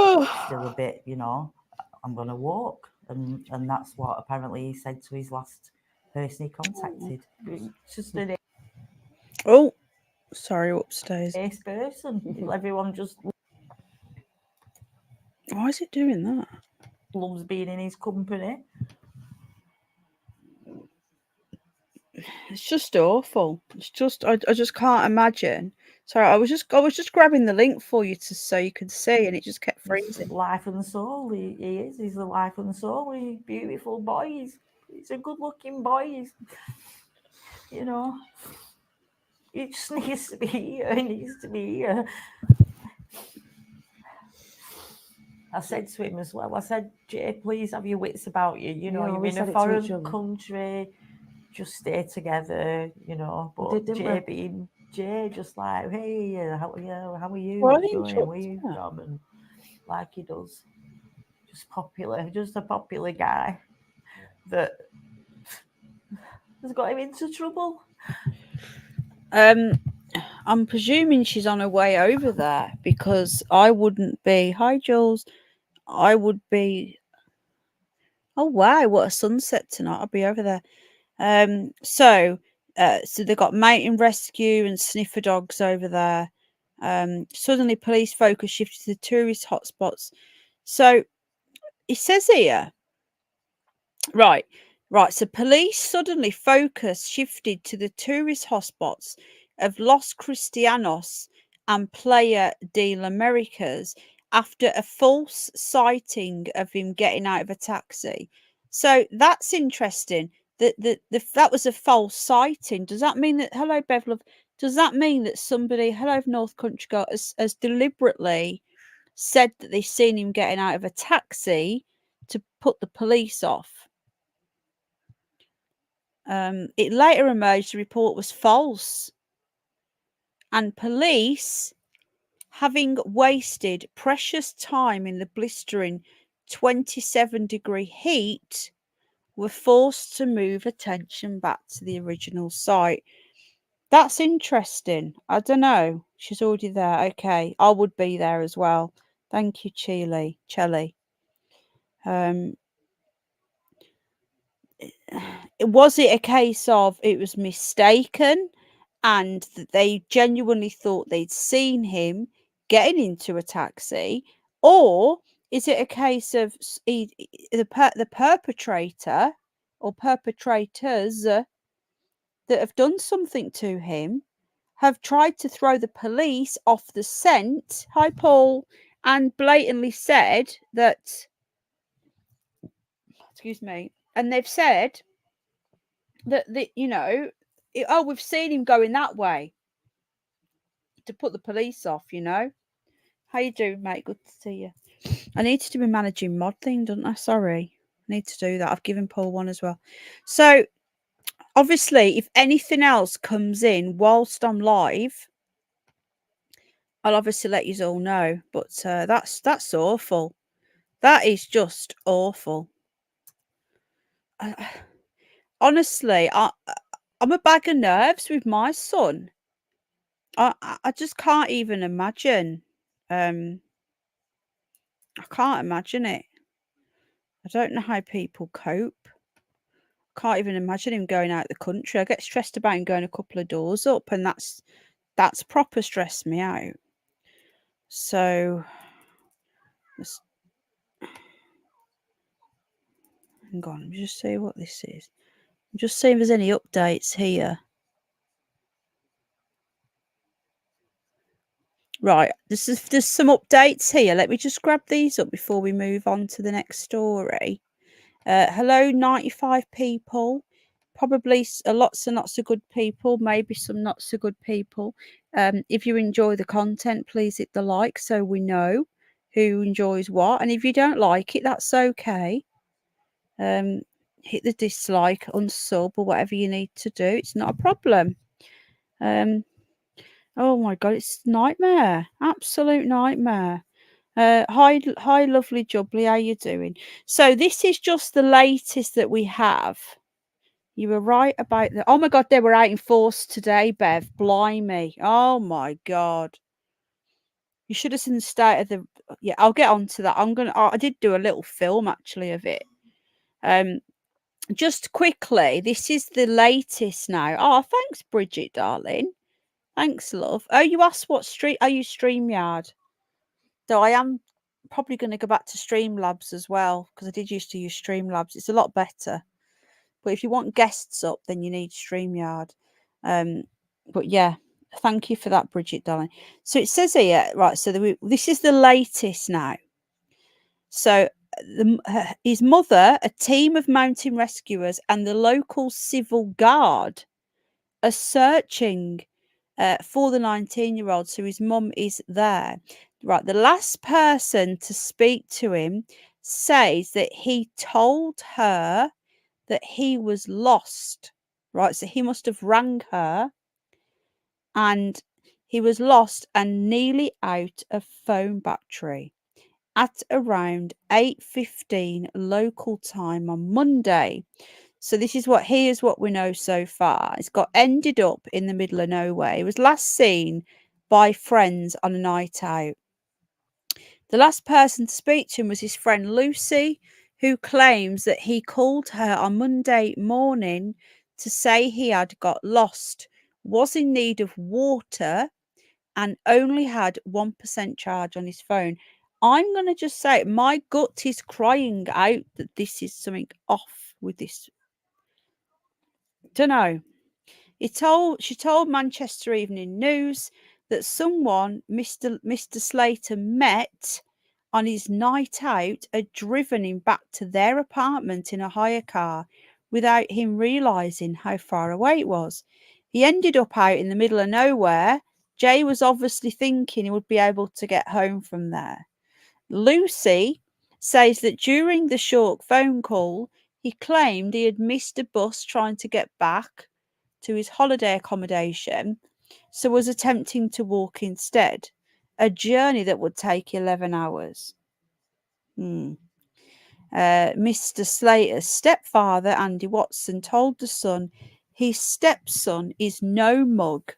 still a bit, I'm going to walk. And that's what apparently he said to his last person he contacted. It's just an Oh, sorry, upstairs. ace person. Everyone just Why is it doing that? loves being in his company. It's just awful. It's just I just can't imagine. Sorry, I was just grabbing the link for you so you could see, and it just kept freezing. Life and soul. He is. He's the life and soul. He's a beautiful boy. He's a good-looking boy. He just needs to be here. He needs to be here. I said to him as well, I said, Jay, please have your wits about you. You're in a foreign country. Just stay together, But Jay being Jay, just like, hey, how are you? Where are you from? And like he does. Just a popular guy that has got him into trouble. I'm presuming she's on her way over there because I wouldn't be. Hi, Jules. I would be. Oh wow, what a sunset tonight! I'll be over there. So they've got mountain rescue and sniffer dogs over there. Suddenly, police focus shifted to the tourist hotspots. So it says here, right. So police suddenly focus shifted to the tourist hotspots of Los Cristianos and Playa del Americas after a false sighting of him getting out of a taxi. So that's interesting. That was a false sighting. Does that mean that, hello Bev Love, does that mean that somebody, hello North Country Girl, has deliberately said that they've seen him getting out of a taxi to put the police off? It later emerged the report was false, and police, having wasted precious time in the blistering 27-degree heat, were forced to move attention back to the original site. That's interesting. I don't know. She's already there. Okay, I would be there as well. Thank you, Chelly. Was it a case of it was mistaken and that they genuinely thought they'd seen him getting into a taxi, or is it a case of the perpetrator or perpetrators that have done something to him have tried to throw the police off the scent? Hi, Paul. And blatantly said that, excuse me, and they've said that we've seen him going that way to put the police off. How you doing, mate? Good to see you. I need to do a managing mod thing, don't I? Sorry, I need to do that. I've given Paul one as well. So obviously, if anything else comes in whilst I'm live, I'll obviously let you all know. But that's awful. That is just awful. Honestly, I'm a bag of nerves with my son. I just can't even imagine. I can't imagine it. I don't know how people cope. Can't even imagine him going out the country. I get stressed about him going a couple of doors up, and that's proper stressed me out. So hang on, let me just see what this is. I'm just seeing if there's any updates here. Right, there's some updates here. Let me just grab these up before we move on to the next story. Hello, 95 people. Probably lots and lots of good people, maybe some not so good people. If you enjoy the content, please hit the like so we know who enjoys what. And if you don't like it, that's okay. Hit the dislike, unsub, or whatever you need to do. It's not a problem. Oh my god, it's nightmare. Absolute nightmare. Hi, lovely Jubbly. How you doing? So this is just the latest that we have. You were right about the. Oh my god, they were out in force today, Bev. Blimey. Oh my god. You should have seen the state of the. Yeah, I'll get on to that. I did do a little film actually of it. Just quickly, this is the latest now. Oh, thanks, Bridget, darling. Thanks, love. Oh, you asked what street are you StreamYard? So I am probably going to go back to Streamlabs as well because I did used to use Streamlabs. It's a lot better. But if you want guests up, then you need StreamYard. But yeah, thank you for that, Bridget, darling. So it says here, right, so this is the latest now. So his mother, a team of mountain rescuers and the local civil guard are searching for the 19-year-old. So his mum is there. Right, the last person to speak to him says that he told her that he was lost. Right, so he must have rang her and he was lost and nearly out of phone battery at around 8:15 local time on Monday. So here's what we know so far. It's got ended up in the middle of nowhere. It was last seen by friends on a night out. The last person to speak to him was his friend Lucy, who claims that he called her on Monday morning to say he had got lost, was in need of water, and only had 1% charge on his phone. I'm going to just say my gut is crying out that this is something off with this. Don't know. She told Manchester Evening News that someone Mr. Slater met on his night out had driven him back to their apartment in a hire car without him realizing how far away it was. He ended up out in the middle of nowhere. Jay was obviously thinking he would be able to get home from there. Lucy says that during the short phone call, he claimed he had missed a bus trying to get back to his holiday accommodation, so was attempting to walk instead, a journey that would take 11 hours. Mr. Slater's stepfather, Andy Watson, told The Sun his stepson is no mug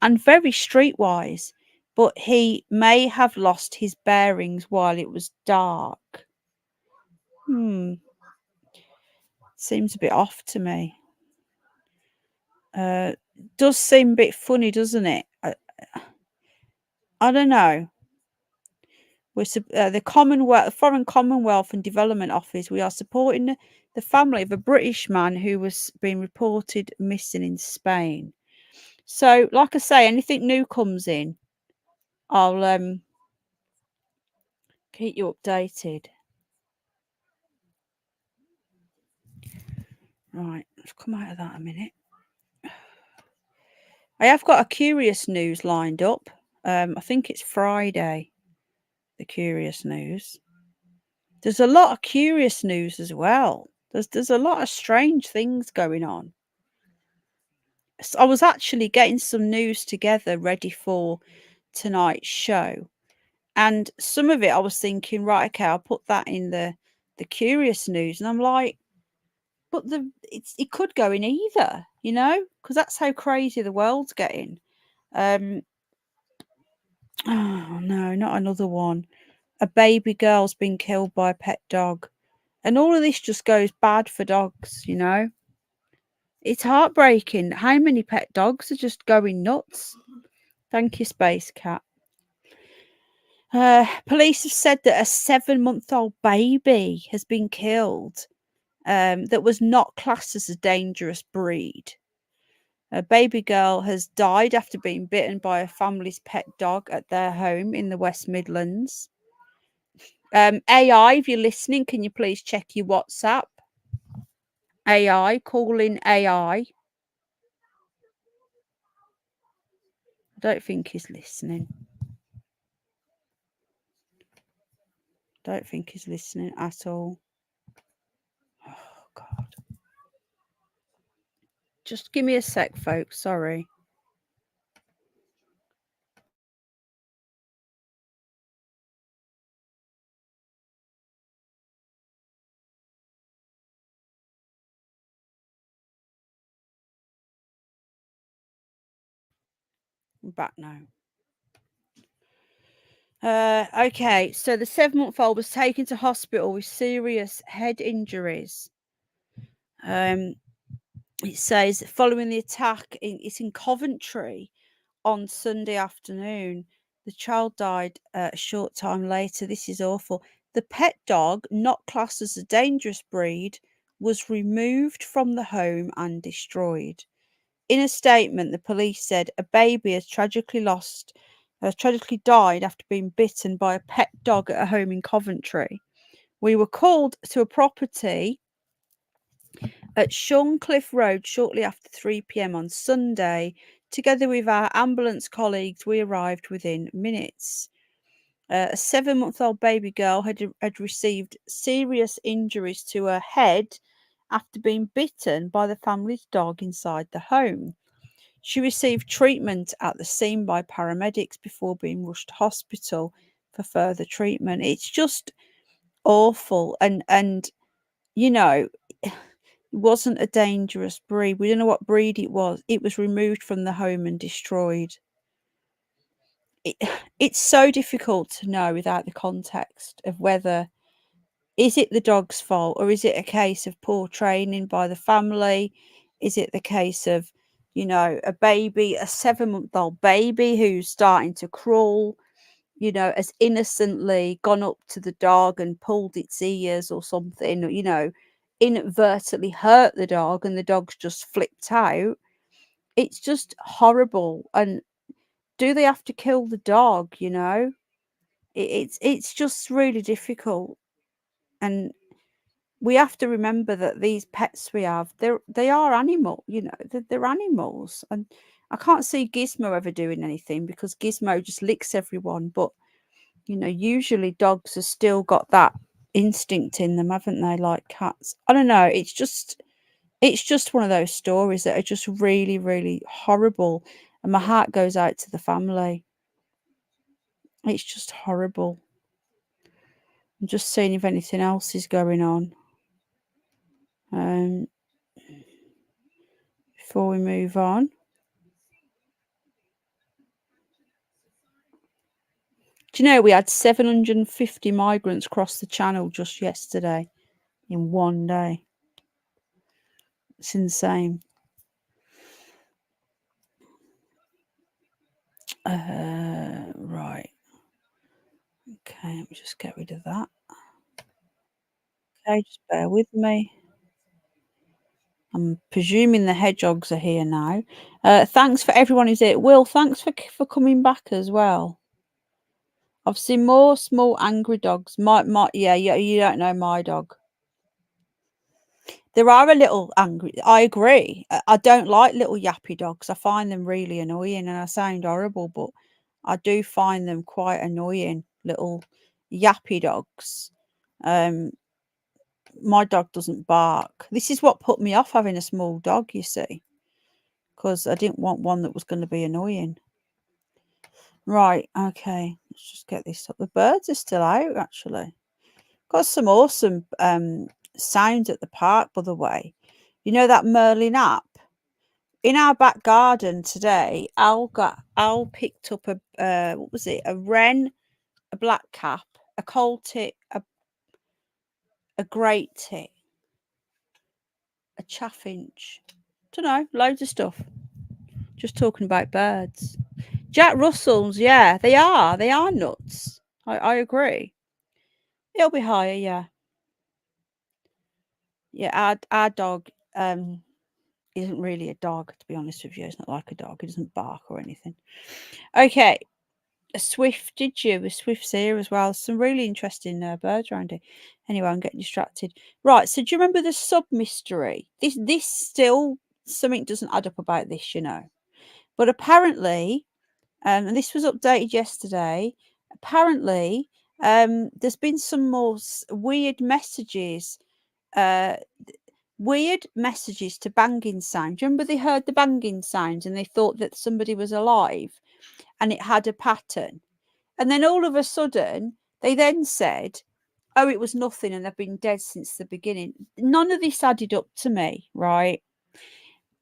and very streetwise, but he may have lost his bearings while it was dark. Seems a bit off to me. Does seem a bit funny, doesn't it? I don't know. We're the Foreign Commonwealth and Development Office. We are supporting the family of a British man who was being reported missing in Spain. So, like I say, anything new comes in, I'll keep you updated. Right, let's come out of that a minute. I have got a curious news lined up. I think it's Friday. The curious news. There's a lot of curious news as well. There's a lot of strange things going on. So I was actually getting some news together ready for tonight's show, and some of it I was thinking, right, okay, I'll put that in the curious news, and I'm like, but it could go in either, because that's how crazy the world's getting. Oh no, not another one. A baby girl's been killed by a pet dog. And all of this just goes bad for dogs, It's heartbreaking. How many pet dogs are just going nuts? Thank you, Space Cat. Police have said that a 7-month-old baby has been killed that was not classed as a dangerous breed. A baby girl has died after being bitten by a family's pet dog at their home in the West Midlands. AI, if you're listening, can you please check your WhatsApp? AI, calling AI. I don't think he's listening. Don't think he's listening at all. Oh, God. Just give me a sec, folks. Sorry. I'm back now. Okay, so the 7-month-old was taken to hospital with serious head injuries. It says following the attack, it's in Coventry on Sunday afternoon. The child died a short time later. This is awful. The pet dog, not classed as a dangerous breed, was removed from the home and destroyed. In a statement, the police said a baby has tragically died after being bitten by a pet dog at a home in Coventry. We were called to a property at Shorncliffe Road shortly after 3 p.m. on Sunday. Together with our ambulance colleagues, we arrived within minutes. A 7-month-old baby girl had received serious injuries to her head after being bitten by the family's dog inside the home. She received treatment at the scene by paramedics before being rushed to hospital for further treatment. It's just awful. And you know, it wasn't a dangerous breed. We don't know what breed it was. It was removed from the home and destroyed. It's so difficult to know without the context of whether is it the dog's fault or is it a case of poor training by the family? Is it the case of, a baby, a 7-month-old baby who's starting to crawl, has innocently gone up to the dog and pulled its ears or something, inadvertently hurt the dog and the dog's just flipped out. It's just horrible. And do they have to kill the dog? It's just really difficult. And we have to remember that these pets we have, they are animal, they're animals. And I can't see Gizmo ever doing anything because Gizmo just licks everyone. But, usually dogs have still got that instinct in them, haven't they? Like cats. I don't know. It's just one of those stories that are just really, really horrible. And my heart goes out to the family. It's just horrible. I'm just seeing if anything else is going on. Before we move on. Do you know we had 750 migrants cross the channel just yesterday in one day? It's insane. Right. Okay, let me just get rid of that. Okay, just bear with me. I'm presuming the hedgehogs are here now. Thanks for everyone who's here. Will, thanks for coming back as well. I've seen more small angry dogs. Yeah, you don't know my dog. There are a little angry. I agree. I don't like little yappy dogs. I find them really annoying, and I sound horrible, but I do find them quite annoying. Little yappy dogs. My dog doesn't bark. This is what put me off having a small dog, you see, because I didn't want one that was going to be annoying. Right. Okay. Let's just get this up. The birds are still out, actually. Got some awesome sounds at the park, by the way. You know that Merlin app? In our back garden today, Al picked up a what was it? A wren, a black cap, a coal tit, a great tit, a chaffinch. Don't know, loads of stuff. Just talking about birds. Jack Russells, yeah, they are nuts. I agree. It'll be higher, yeah. Yeah, our dog isn't really a dog, to be honest with you. It's not like a dog. It doesn't bark or anything. Okay. A swift, did you? A swift's here as well. Some really interesting birds around here. Anyway, I'm getting distracted. Right, so do you remember the sub mystery? This still, something doesn't add up about this, you know. But apparently, and this was updated yesterday, apparently there's been some more weird messages to banging sound. Do you remember they heard the banging sounds and they thought that somebody was alive and it had a pattern? And then all of a sudden, they then said, oh, it was nothing and they've been dead since the beginning. None of this added up to me, right?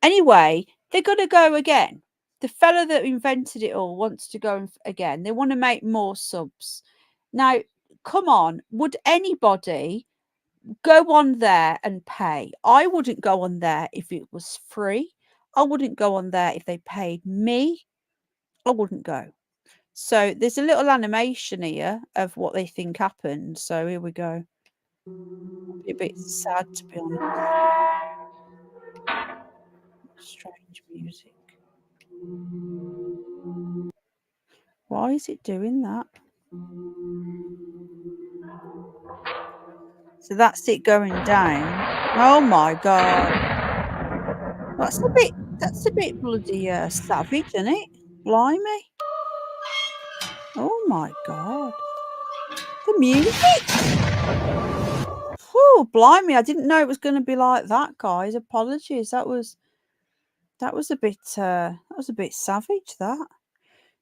Anyway, they're going to go again. The fella that invented it all wants to go again. They want to make more subs. Now, come on, would anybody go on there and pay? I wouldn't go on there if it was free. I wouldn't go on there if they paid me. I wouldn't go. So there's a little animation here of what they think happened. So here we go. A bit sad, to be honest. Strange music. Why is it doing that? So that's it going down. Oh my god. That's a bit bloody savage, isn't it? Blimey. Oh my god. The music. Whew, blimey, I didn't know it was going to be like that, guys. Apologies. That was a bit savage, that.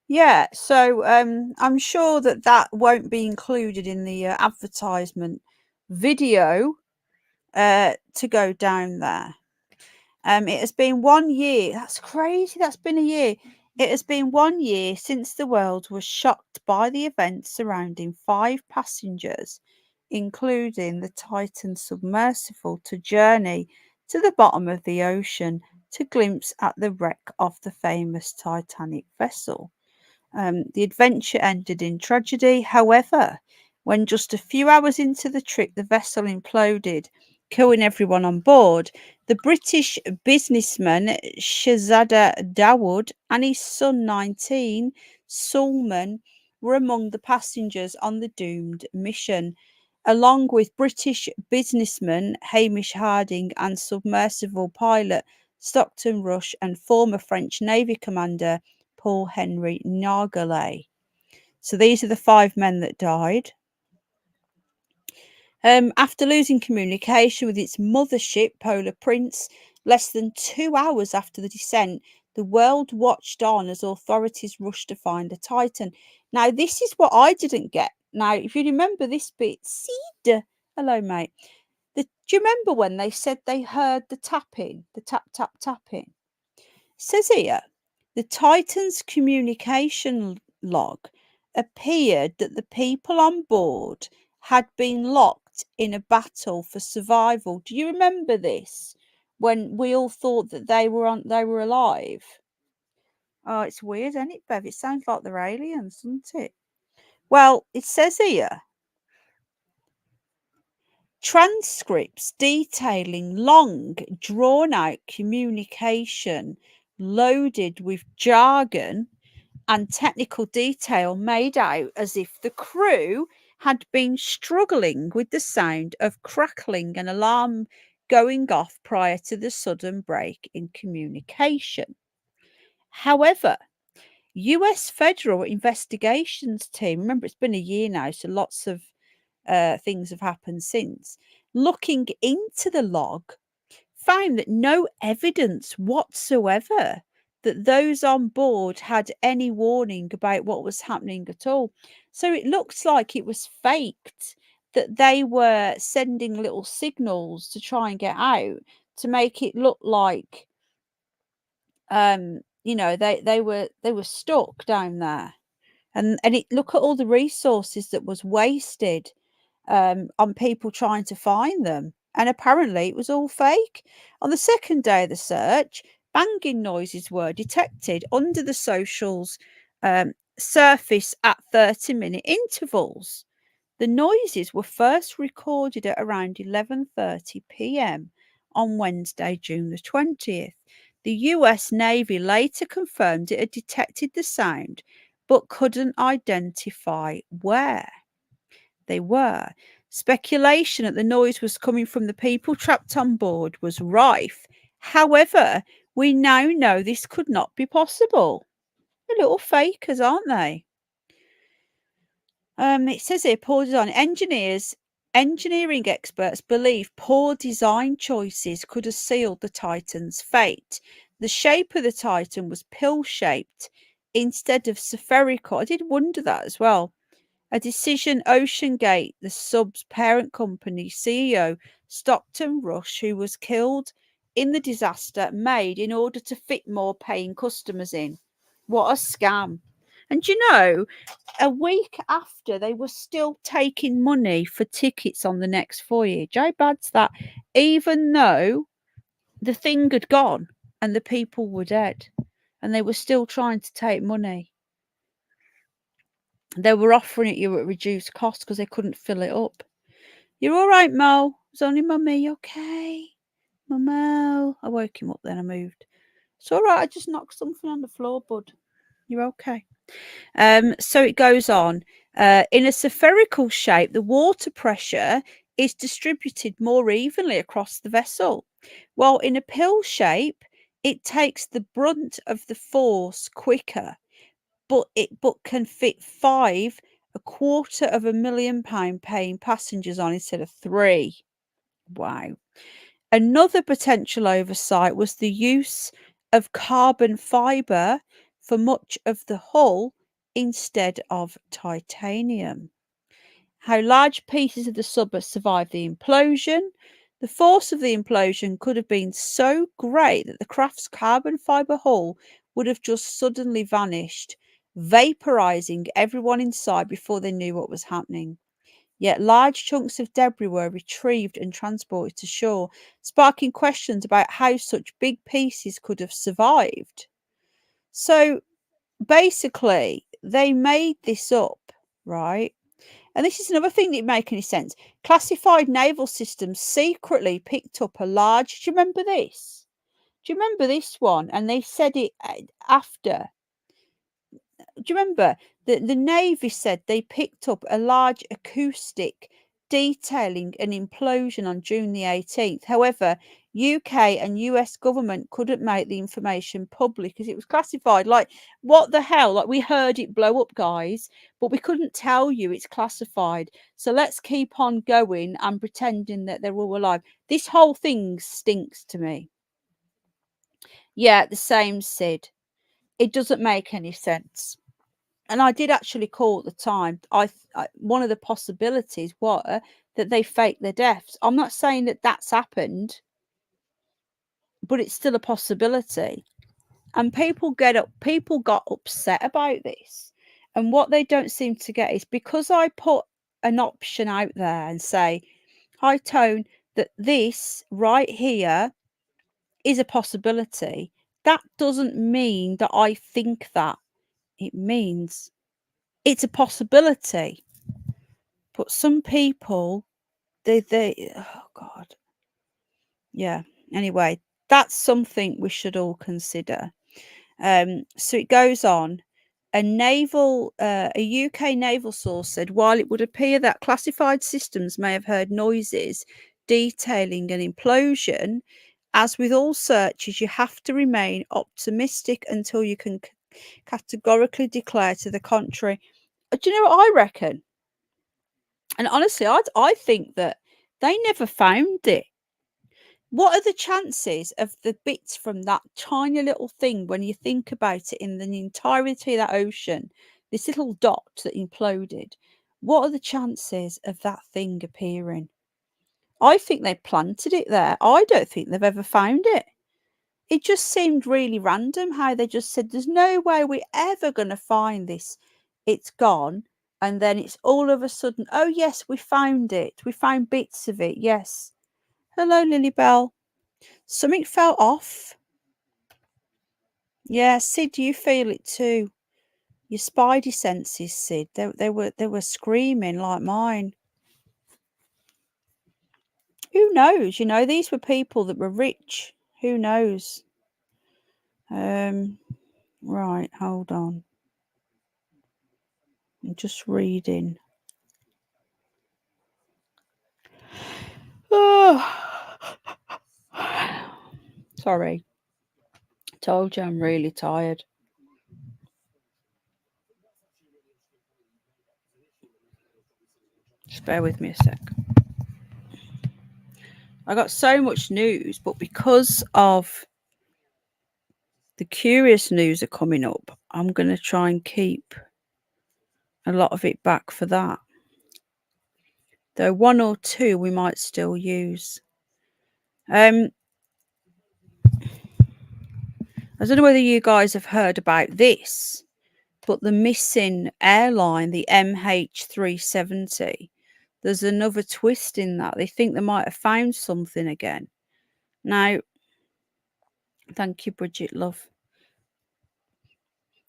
Yeah, so I'm sure that won't be included in the advertisement video to go down there. It has been 1 year. That's crazy. That's been a year. It has been 1 year since the world was shocked by the events surrounding 5 passengers, including the Titan submersible, to journey to the bottom of the ocean to glimpse at the wreck of the famous Titanic vessel. The adventure ended in tragedy. However, when just a few hours into the trip, the vessel imploded, killing everyone on board. The British businessman Shahzada Dawood and his son 19, Sulman, were among the passengers on the doomed mission, along with British businessman Hamish Harding and submersible pilot Stockton Rush and former French Navy commander Paul Henry Nargeolet. So these are the 5 men that died. After losing communication with its mothership, Polar Prince, less than 2 hours after the descent, the world watched on as authorities rushed to find the Titan. Now, this is what I didn't get. Now, if you remember this bit, Seed, hello, mate. Do you remember when they said they heard the tapping, the tap, tap, tapping? It says here, the Titan's communication log appeared that the people on board had been locked in a battle for survival. Do you remember this? When we all thought that they were alive. Oh, it's weird, isn't it, Bev? It sounds like they're aliens, doesn't it? Well, it says here, transcripts detailing long, drawn-out communication loaded with jargon and technical detail made out as if the crew had been struggling with the sound of crackling and alarm going off prior to the sudden break in communication. However, US federal investigations team, remember it's been a year now, so lots of things have happened since, looking into the log, found that no evidence whatsoever that those on board had any warning about what was happening at all. So it looks like it was faked, that they were sending little signals to try and get out to make it look like they were stuck down there. And look at all the resources that was wasted on people trying to find them. And apparently it was all fake. On the second day of the search, banging noises were detected under the social's surface at 30-minute intervals. The noises were first recorded at around 11:30 p.m. on Wednesday, June the 20th. The US Navy later confirmed it had detected the sound, but couldn't identify where they were. Speculation that the noise was coming from the people trapped on board was rife. However, we now know this could not be possible. They're little fakers, aren't they? It says here, poor design. Engineering experts believe poor design choices could have sealed the Titan's fate. The shape of the Titan was pill-shaped instead of spherical. I did wonder that as well. A decision OceanGate, the sub's parent company CEO, Stockton Rush, who was killed in the disaster, made in order to fit more paying customers in. What a scam. And you know, a week after, they were still taking money for tickets on the next voyage. How bad's that? Even though the thing had gone and the people were dead, and they were still trying to take money. They were offering it you at reduced cost because they couldn't fill it up. You're all right, Mo? It's only Mummy. You okay? Momo. I woke him up then. I moved. It's all right. I just knocked something on the floor, bud. You're okay. So it goes on. In a spherical shape, the water pressure is distributed more evenly across the vessel, while in a pill shape, it takes the brunt of the force quicker, but can fit £250,000 paying passengers on instead of 3. Wow. Another potential oversight was the use of carbon fibre for much of the hull instead of titanium. How large pieces of the sub survived the implosion. The force of the implosion could have been so great that the craft's carbon fibre hull would have just suddenly vanished, vaporizing everyone inside before they knew what was happening. Yet large chunks of debris were retrieved and transported to shore, sparking questions about how such big pieces could have survived. So basically, they made this up, right? And this is another thing that didn't make any sense. Classified naval systems secretly picked up a large. Do you remember this? Do you remember this one? And they said it after. Do you remember that the Navy said they picked up a large acoustic detailing an implosion on June the 18th? However, UK and US government couldn't make the information public because it was classified. Like, what the hell? Like, we heard it blow up, guys, but we couldn't tell you it's classified. So let's keep on going and pretending that they're all alive. This whole thing stinks to me. Yeah, the same, Sid. It doesn't make any sense. And I did actually call at the time. One of the possibilities were that they faked their deaths. I'm not saying that that's happened, but it's still a possibility. And people got upset about this. And what they don't seem to get is because I put an option out there and say, hi Tone, that this right here is a possibility. That doesn't mean that I think that. It means it's a possibility. But some people, oh God. Yeah. Anyway, that's something we should all consider. So it goes on. A UK naval source said, while it would appear that classified systems may have heard noises detailing an implosion, as with all searches, you have to remain optimistic until you can categorically declare to the contrary. Do you know what I reckon? And honestly, I think that they never found it. What are the chances of the bits from that tiny little thing, when you think about it, in the entirety of that ocean, this little dot that imploded? What are the chances of that thing appearing? I think they planted it there. I don't think they've ever found it. It just seemed really random how they just said, there's no way we're ever going to find this. It's gone. And then it's all of a sudden, oh, yes, we found it. We found bits of it. Yes. Hello, Lilybell. Something fell off. Yeah, Sid, you feel it too. Your spidey senses, Sid. They were screaming like mine. Who knows? You know, these were people that were rich. Who knows? Right, hold on. I'm just reading. Oh. Sorry. Told you I'm really tired. Just bear with me a sec. I got so much news, but because of the curious news are coming up, I'm going to try and keep a lot of it back for that. Though one or two we might still use. I don't know whether you guys have heard about this, but the missing airline, the MH370, there's another twist in that. They think they might have found something again. Now, thank you, Bridget, love.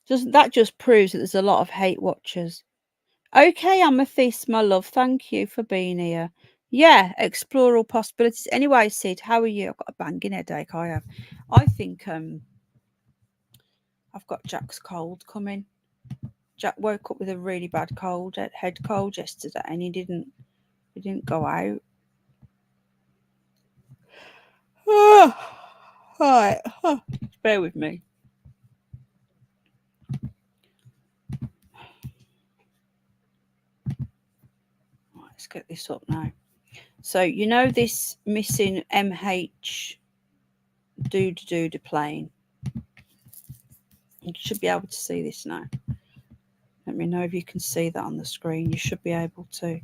That just proves that there's a lot of hate watchers. Okay, Amethyst, my love, thank you for being here. Yeah, explore all possibilities. Anyway, Sid, how are you? I've got a banging headache, I have. I think I've got Jack's cold coming. Jack woke up with a really bad cold, head cold yesterday, and he didn't go out. Right, bear with me. Let's get this up now. So you know this missing MH doo-doo plane. You should be able to see this now. Let me know if you can see that on the screen. You should be able to.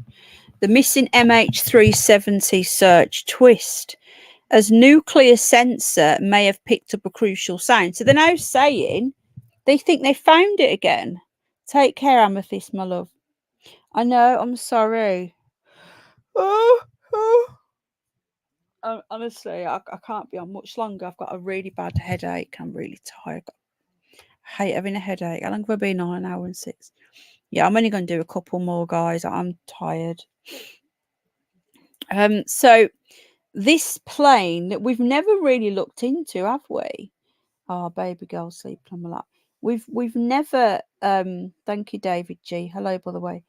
The missing MH370 search twist, as nuclear sensor may have picked up a crucial sound. So they're now saying they think they found it again. Take care, Amethyst, my love. I know, I'm sorry. Honestly, I can't be on much longer. I've got a really bad headache. I'm really tired. I hate having a headache. How long have I been on? An hour and 6. Yeah, I'm only going to do a couple more, guys. I'm tired. So this plane that we've never really looked into, have we? Oh, baby girl, sleep on my lap. We've never. Thank you, David G. Hello, by the way.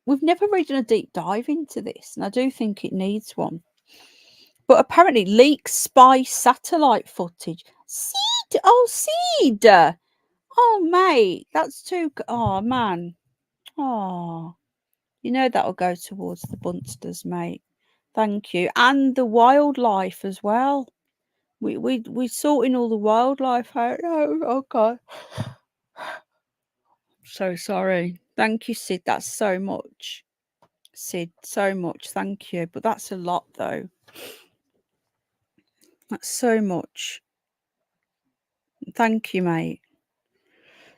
We've never really done a deep dive into this, and I do think it needs one. But apparently, leaked spy satellite footage. Seed, oh Seed. Oh mate, that's too. Oh man. Oh, you know that'll go towards the Bunsters, mate. Thank you, and the wildlife as well. We sorting all the wildlife out. Oh God. So sorry. Thank you, Sid. That's so much. Sid, so much. Thank you. But that's a lot though. That's so much. Thank you, mate.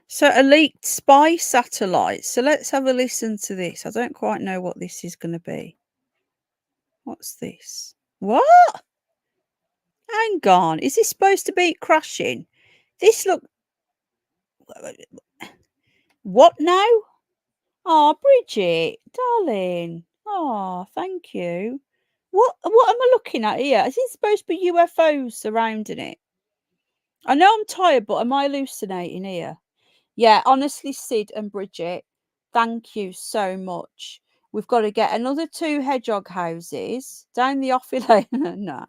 So a leaked spy satellite. So let's have a listen to this. I don't quite know what this is going to be. What's this? What? Hang on. Is this supposed to be crashing? This look. What now? Oh, Bridget, darling. Oh, thank you. What am I looking at here? Is it supposed to be UFOs surrounding it? I know I'm tired, but am I hallucinating here? Yeah, honestly, Sid and Bridget, thank you so much. We've got to get another 2 hedgehog houses down the offing. No.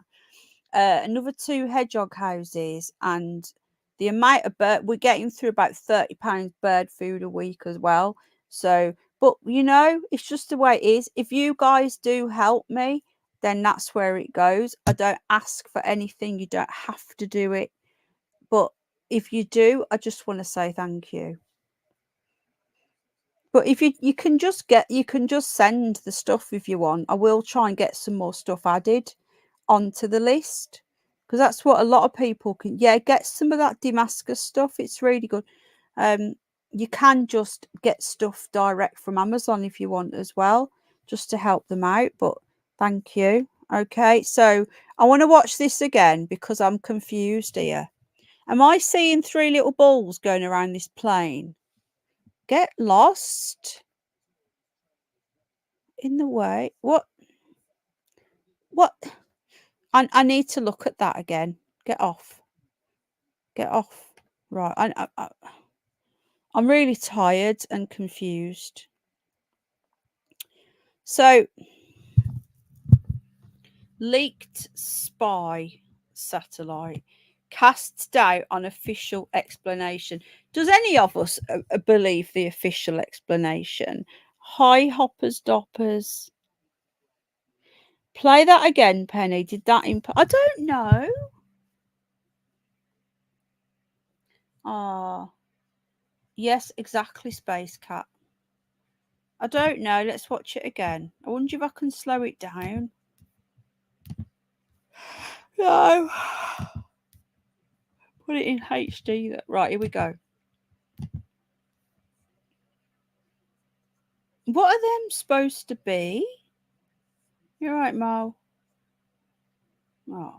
Another 2 hedgehog houses, and the amount of bird we're getting through about £30 bird food a week as well. So, but you know, it's just the way it is. If you guys do help me, then that's where it goes. I don't ask for anything. You don't have to do it. But if you do, I just want to say thank you. But if you can just send the stuff if you want. I will try and get some more stuff added onto the list, because that's what a lot of people can. Yeah, get some of that Damascus stuff. It's really good. You can just get stuff direct from Amazon if you want as well, just to help them out. But thank you. Okay, so I want to watch this again because I'm confused here. Am I seeing 3 little balls going around this plane? Get lost in the way. What? What? I need to look at that again. Get off. Get off. Right. I'm really tired and confused. So, leaked spy satellite casts doubt on official explanation. Does any of us believe the official explanation? Hi, hoppers, doppers. Play that again, Penny. Did that I don't know. Ah, yes, exactly, Space Cat. I don't know. Let's watch it again. I wonder if I can slow it down. No. Put it in HD. Right, here we go. What are them supposed to be? You're right, Mo. Oh.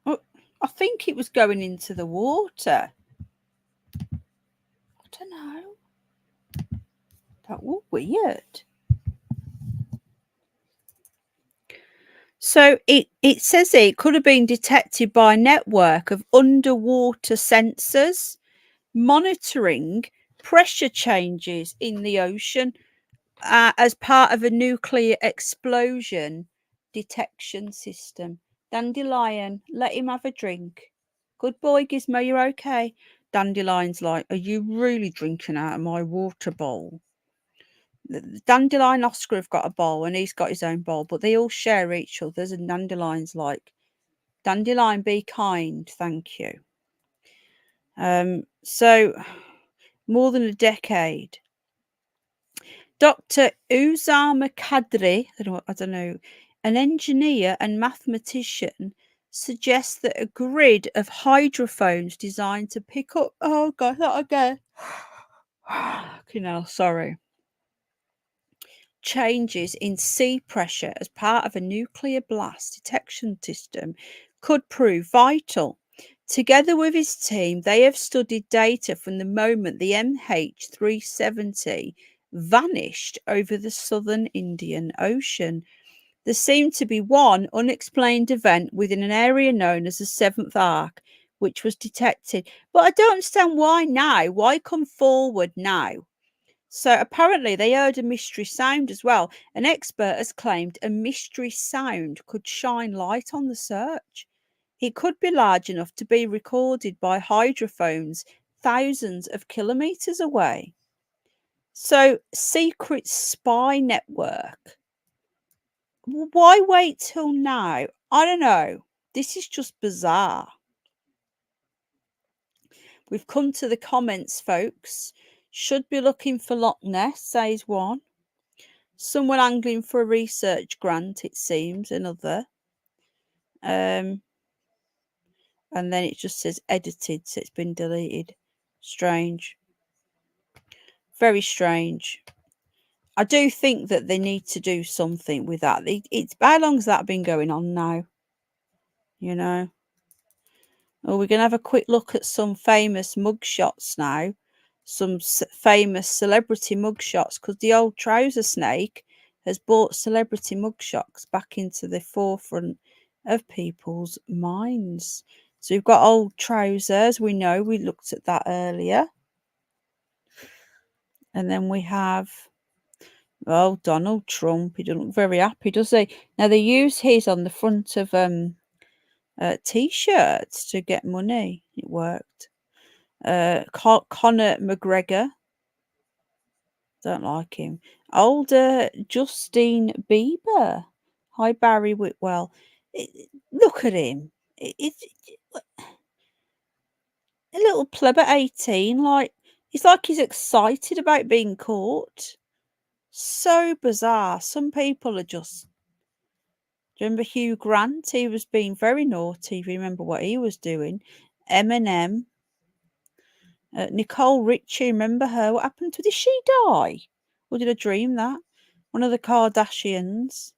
Oh, I think it was going into the water. I don't know. That was weird. So it says it could have been detected by a network of underwater sensors monitoring pressure changes in the ocean as part of a nuclear explosion detection system. Dandelion, let him have a drink. Good boy, Gizmo, you're okay. Dandelion's like, are you really drinking out of my water bowl? Dandelion and Oscar have got a bowl and he's got his own bowl, but they all share each other's. And Dandelion's like, Dandelion, be kind, thank you. So more than a decade. Dr. Usama Kadri, I don't know, an engineer and mathematician, suggests that a grid of hydrophones designed to pick up, oh God, that again. Sorry. Changes in sea pressure as part of a nuclear blast detection system could prove vital. Together with his team, they have studied data from the moment the MH370 vanished over the southern Indian Ocean. There seemed to be one unexplained event within an area known as the Seventh Arc, which was detected. But I don't understand why now. Why come forward now? So apparently they heard a mystery sound as well. An expert has claimed a mystery sound could shine light on the search. It could be large enough to be recorded by hydrophones thousands of kilometers away. So, secret spy network. Why wait till now? I don't know. This is just bizarre. We've come to the comments, folks. Should be looking for Loch Ness, says one. Someone angling for a research grant, it seems, another. And then it just says edited, so it's been deleted. Strange. Very strange. I do think that they need to do something with that. It's how long's that been going on now? You know. Well, we're going to have a quick look at some famous mugshots now. Some famous celebrity mugshots, because the old trouser snake has brought celebrity mugshots back into the forefront of people's minds. So we've got old trousers. We know we looked at that earlier. And then we have, oh, Donald Trump. He doesn't look very happy, does he? Now, they use his on the front of T-shirts to get money. It worked. Conor McGregor. Don't like him. Older Justine Bieber. Hi, Barry Whitwell. Look at him. It's a little pleb at 18. He's excited about being caught. So bizarre. Some people are just. Do you remember Hugh Grant? He was being very naughty. If you remember what he was doing. Eminem. Nicole Richie, remember her? What happened to? Did she die? Or did I dream that? One of the Kardashians.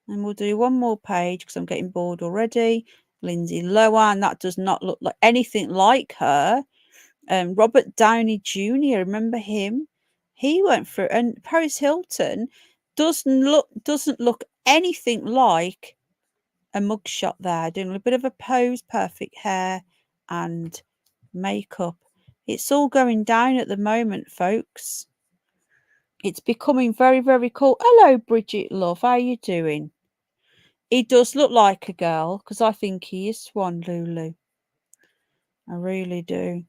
And we'll do one more page because I'm getting bored already. Lindsay Lohan, that does not look like anything like her. Robert Downey Jr., remember him? He went through, and Paris Hilton doesn't look anything like a mugshot there. Doing a bit of a pose, perfect hair and makeup. It's all going down at the moment, folks. It's becoming very, very cool. Hello, Bridget, love. How you doing? He does look like a girl because I think he is Swan Lulu. I really do.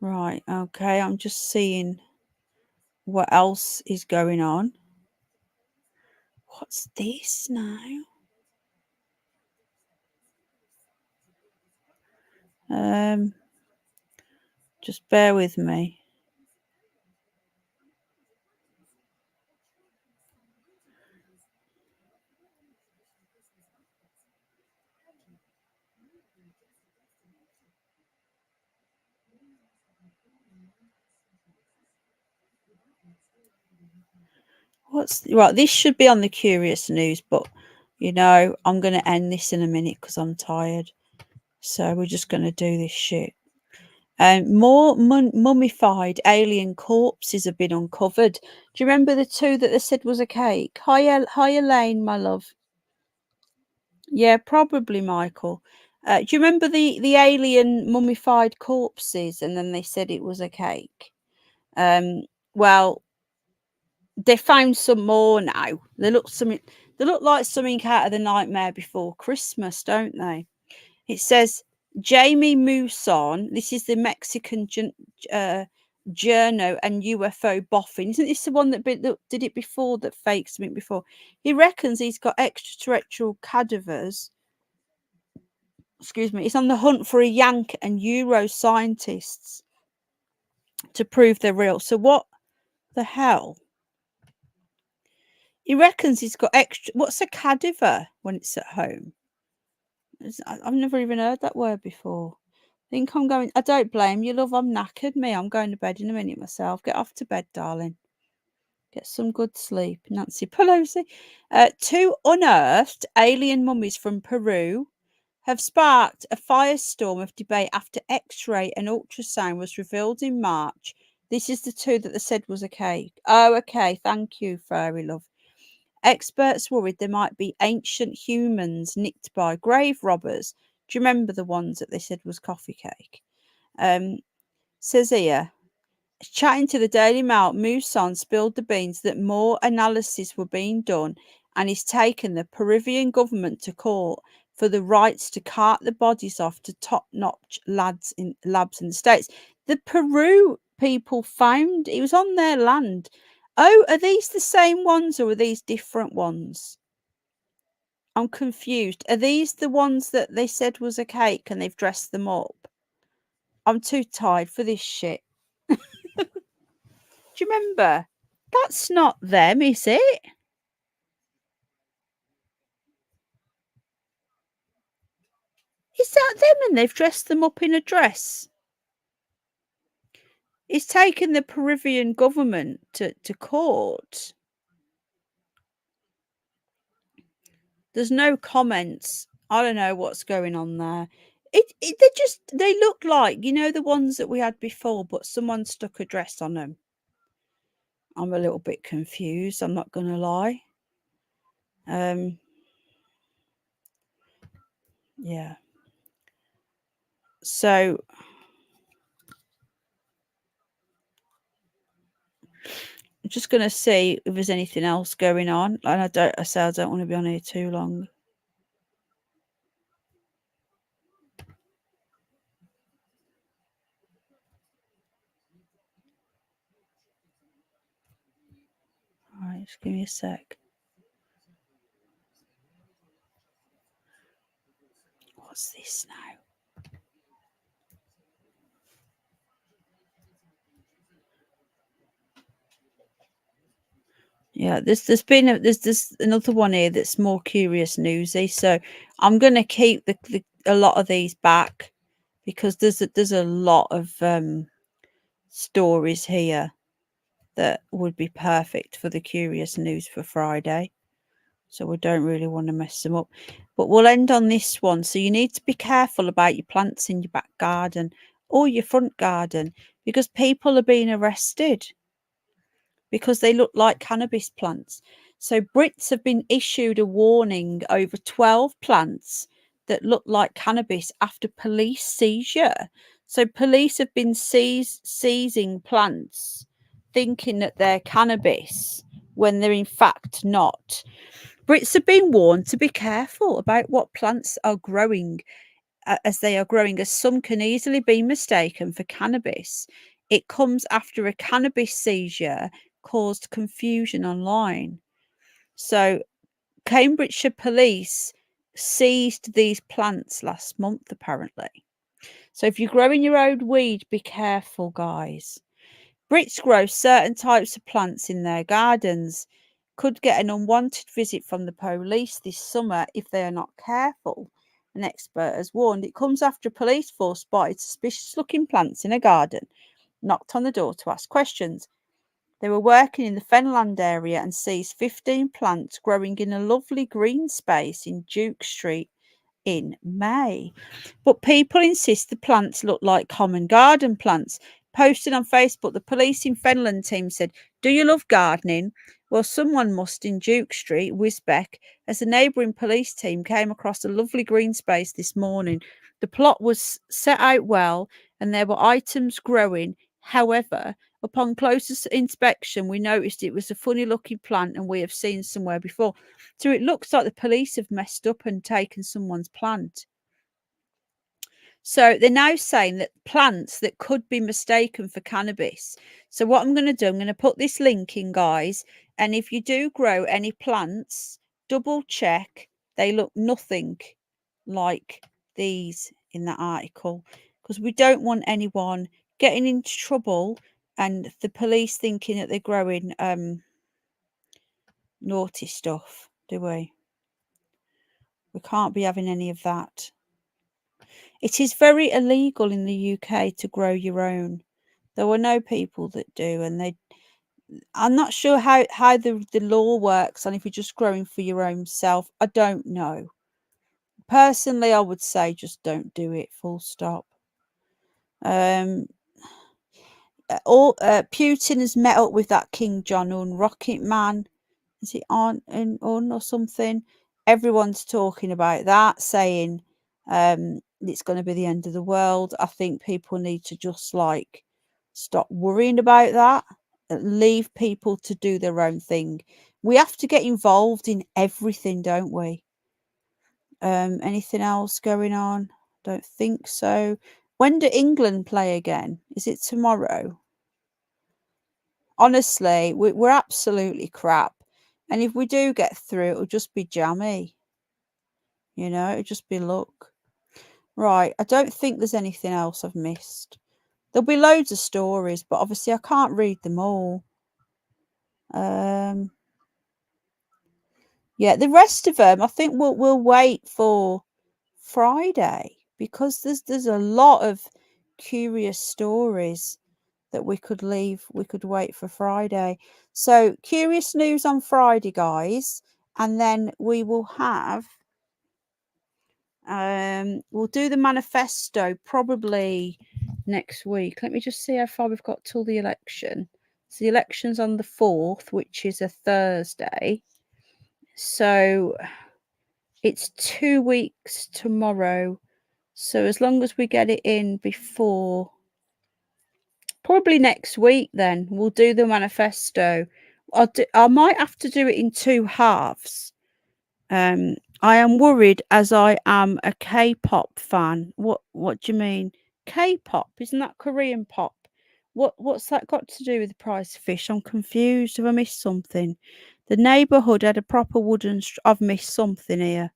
Right, okay. I'm just seeing what else is going on. What's this now? Just bear with me. Right, this should be on the Curious News, but you know, I'm going to end this in a minute because I'm tired. So we're just going to do this shit. More mummified alien corpses have been uncovered. Do you remember the two that they said was a cake? Hi, Elaine, my love. Yeah, probably Michael. Do you remember the alien mummified corpses, and then they said it was a cake? Well, they found some more now. They look like something out of the Nightmare Before Christmas, don't they? It says Jamie Muson. This is the Mexican journo and UFO boffin. Isn't this the one that did it before, that faked something before? He reckons he's got extraterrestrial cadavers. Excuse me. He's on the hunt for a Yank and Euro scientists to prove they're real. So what the hell? He reckons he's got extra. What's a cadaver when it's at home? I've never even heard that word before. I don't blame you, love. I'm knackered, me. I'm going to bed in a minute myself. Get off to bed, darling. Get some good sleep. Nancy Pelosi. 2 unearthed alien mummies from Peru have sparked a firestorm of debate after X-ray and ultrasound was revealed in March. This is the 2 that they said was a cake. Oh, okay. Thank you, fairy love. Experts worried there might be ancient humans nicked by grave robbers. Do you remember the ones that they said was coffee cake? Says here, chatting to the Daily Mail, Muson spilled the beans that more analysis were being done, and he's taken the Peruvian government to court for the rights to cart the bodies off to top-notch labs in the States. The Peru people found it was on their land. Oh, are these the same ones or are these different ones? I'm confused. Are these the ones that they said was a cake and they've dressed them up? I'm too tired for this shit. Do you remember? That's not them, is it? Is that them and they've dressed them up in a dress? It's taken the Peruvian government to court. There's no comments. I don't know what's going on there. They look like, you know, the ones that we had before, but someone stuck a dress on them. I'm a little bit confused, I'm not gonna lie. Yeah. So I'm just gonna see if there's anything else going on. And I don't want to be on here too long. All right, just give me a sec. What's this now? Yeah, there's another one here that's more curious newsy. So I'm gonna keep a lot of these back because there's a lot of stories here that would be perfect for the curious news for Friday. So we don't really want to mess them up. But we'll end on this one. So you need to be careful about your plants in your back garden or your front garden because people are being arrested. because they look like cannabis plants. So Brits have been issued a warning over 12 plants that look like cannabis after police seizure. So police have been seizing plants thinking that they're cannabis when they're in fact not. Brits have been warned to be careful about what plants are growing as they are growing, as some can easily be mistaken for cannabis. It comes after a cannabis seizure caused confusion online. So Cambridgeshire police seized these plants last month, apparently. So if you're growing your own weed, be careful, guys. Brits grow certain types of plants in their gardens. Could get an unwanted visit from the police this summer if they are not careful. An expert has warned. It comes after a police force spotted suspicious looking plants in a garden, knocked on the door to ask questions. They were working in the Fenland area and seized 15 plants growing in a lovely green space in Duke Street in May. But people insist the plants look like common garden plants. Posted on Facebook, the police in Fenland team said, "Do you love gardening? Well, someone must in Duke Street, Wisbeck, as the neighbouring police team came across a lovely green space this morning. The plot was set out well and there were items growing. However, upon closer inspection, we noticed it was a funny looking plant and we have seen somewhere before. So it looks like the police have messed up and taken someone's plant." So they're now saying that plants that could be mistaken for cannabis. So what I'm going to do, I'm going to put this link in, guys. And if you do grow any plants, double check they look nothing like these in that article, because we don't want anyone getting into trouble and the police thinking that they're growing naughty stuff, do we? We can't be having any of that. It is very illegal in the UK to grow your own. There are no people that do, and I'm not sure how the law works and if you're just growing for your own self. I don't know. Personally, I would say just don't do it, full stop. Putin has met up with that King Jong-un rocket man. Is it on or something? Everyone's talking about that, saying it's going to be the end of the world. I think people need to just like stop worrying about that and leave people to do their own thing. We have to get involved in everything, don't we? Anything else going on? Don't think so. When do England play again? Is it tomorrow? Honestly, we're absolutely crap. And if we do get through, it'll just be jammy. You know, it'll just be luck. Right, I don't think there's anything else I've missed. There'll be loads of stories, but obviously I can't read them all. Yeah, the rest of them, I think we'll wait for Friday, because there's a lot of curious stories that we could wait for Friday. So curious news on Friday, guys, and then we will have we'll do the manifesto probably next week. Let me just see how far we've got till the election. So the election's on the 4th, which is a Thursday. So it's 2 weeks tomorrow. So as long as we get it in before probably next week, then we'll do the manifesto. I might have to do it in 2 halves. I am worried as I am a K-pop fan. What do you mean? K-pop? Isn't that Korean pop? What's that got to do with the price of fish? I'm confused. Have I missed something? The neighbourhood had a proper wooden... I've missed something here.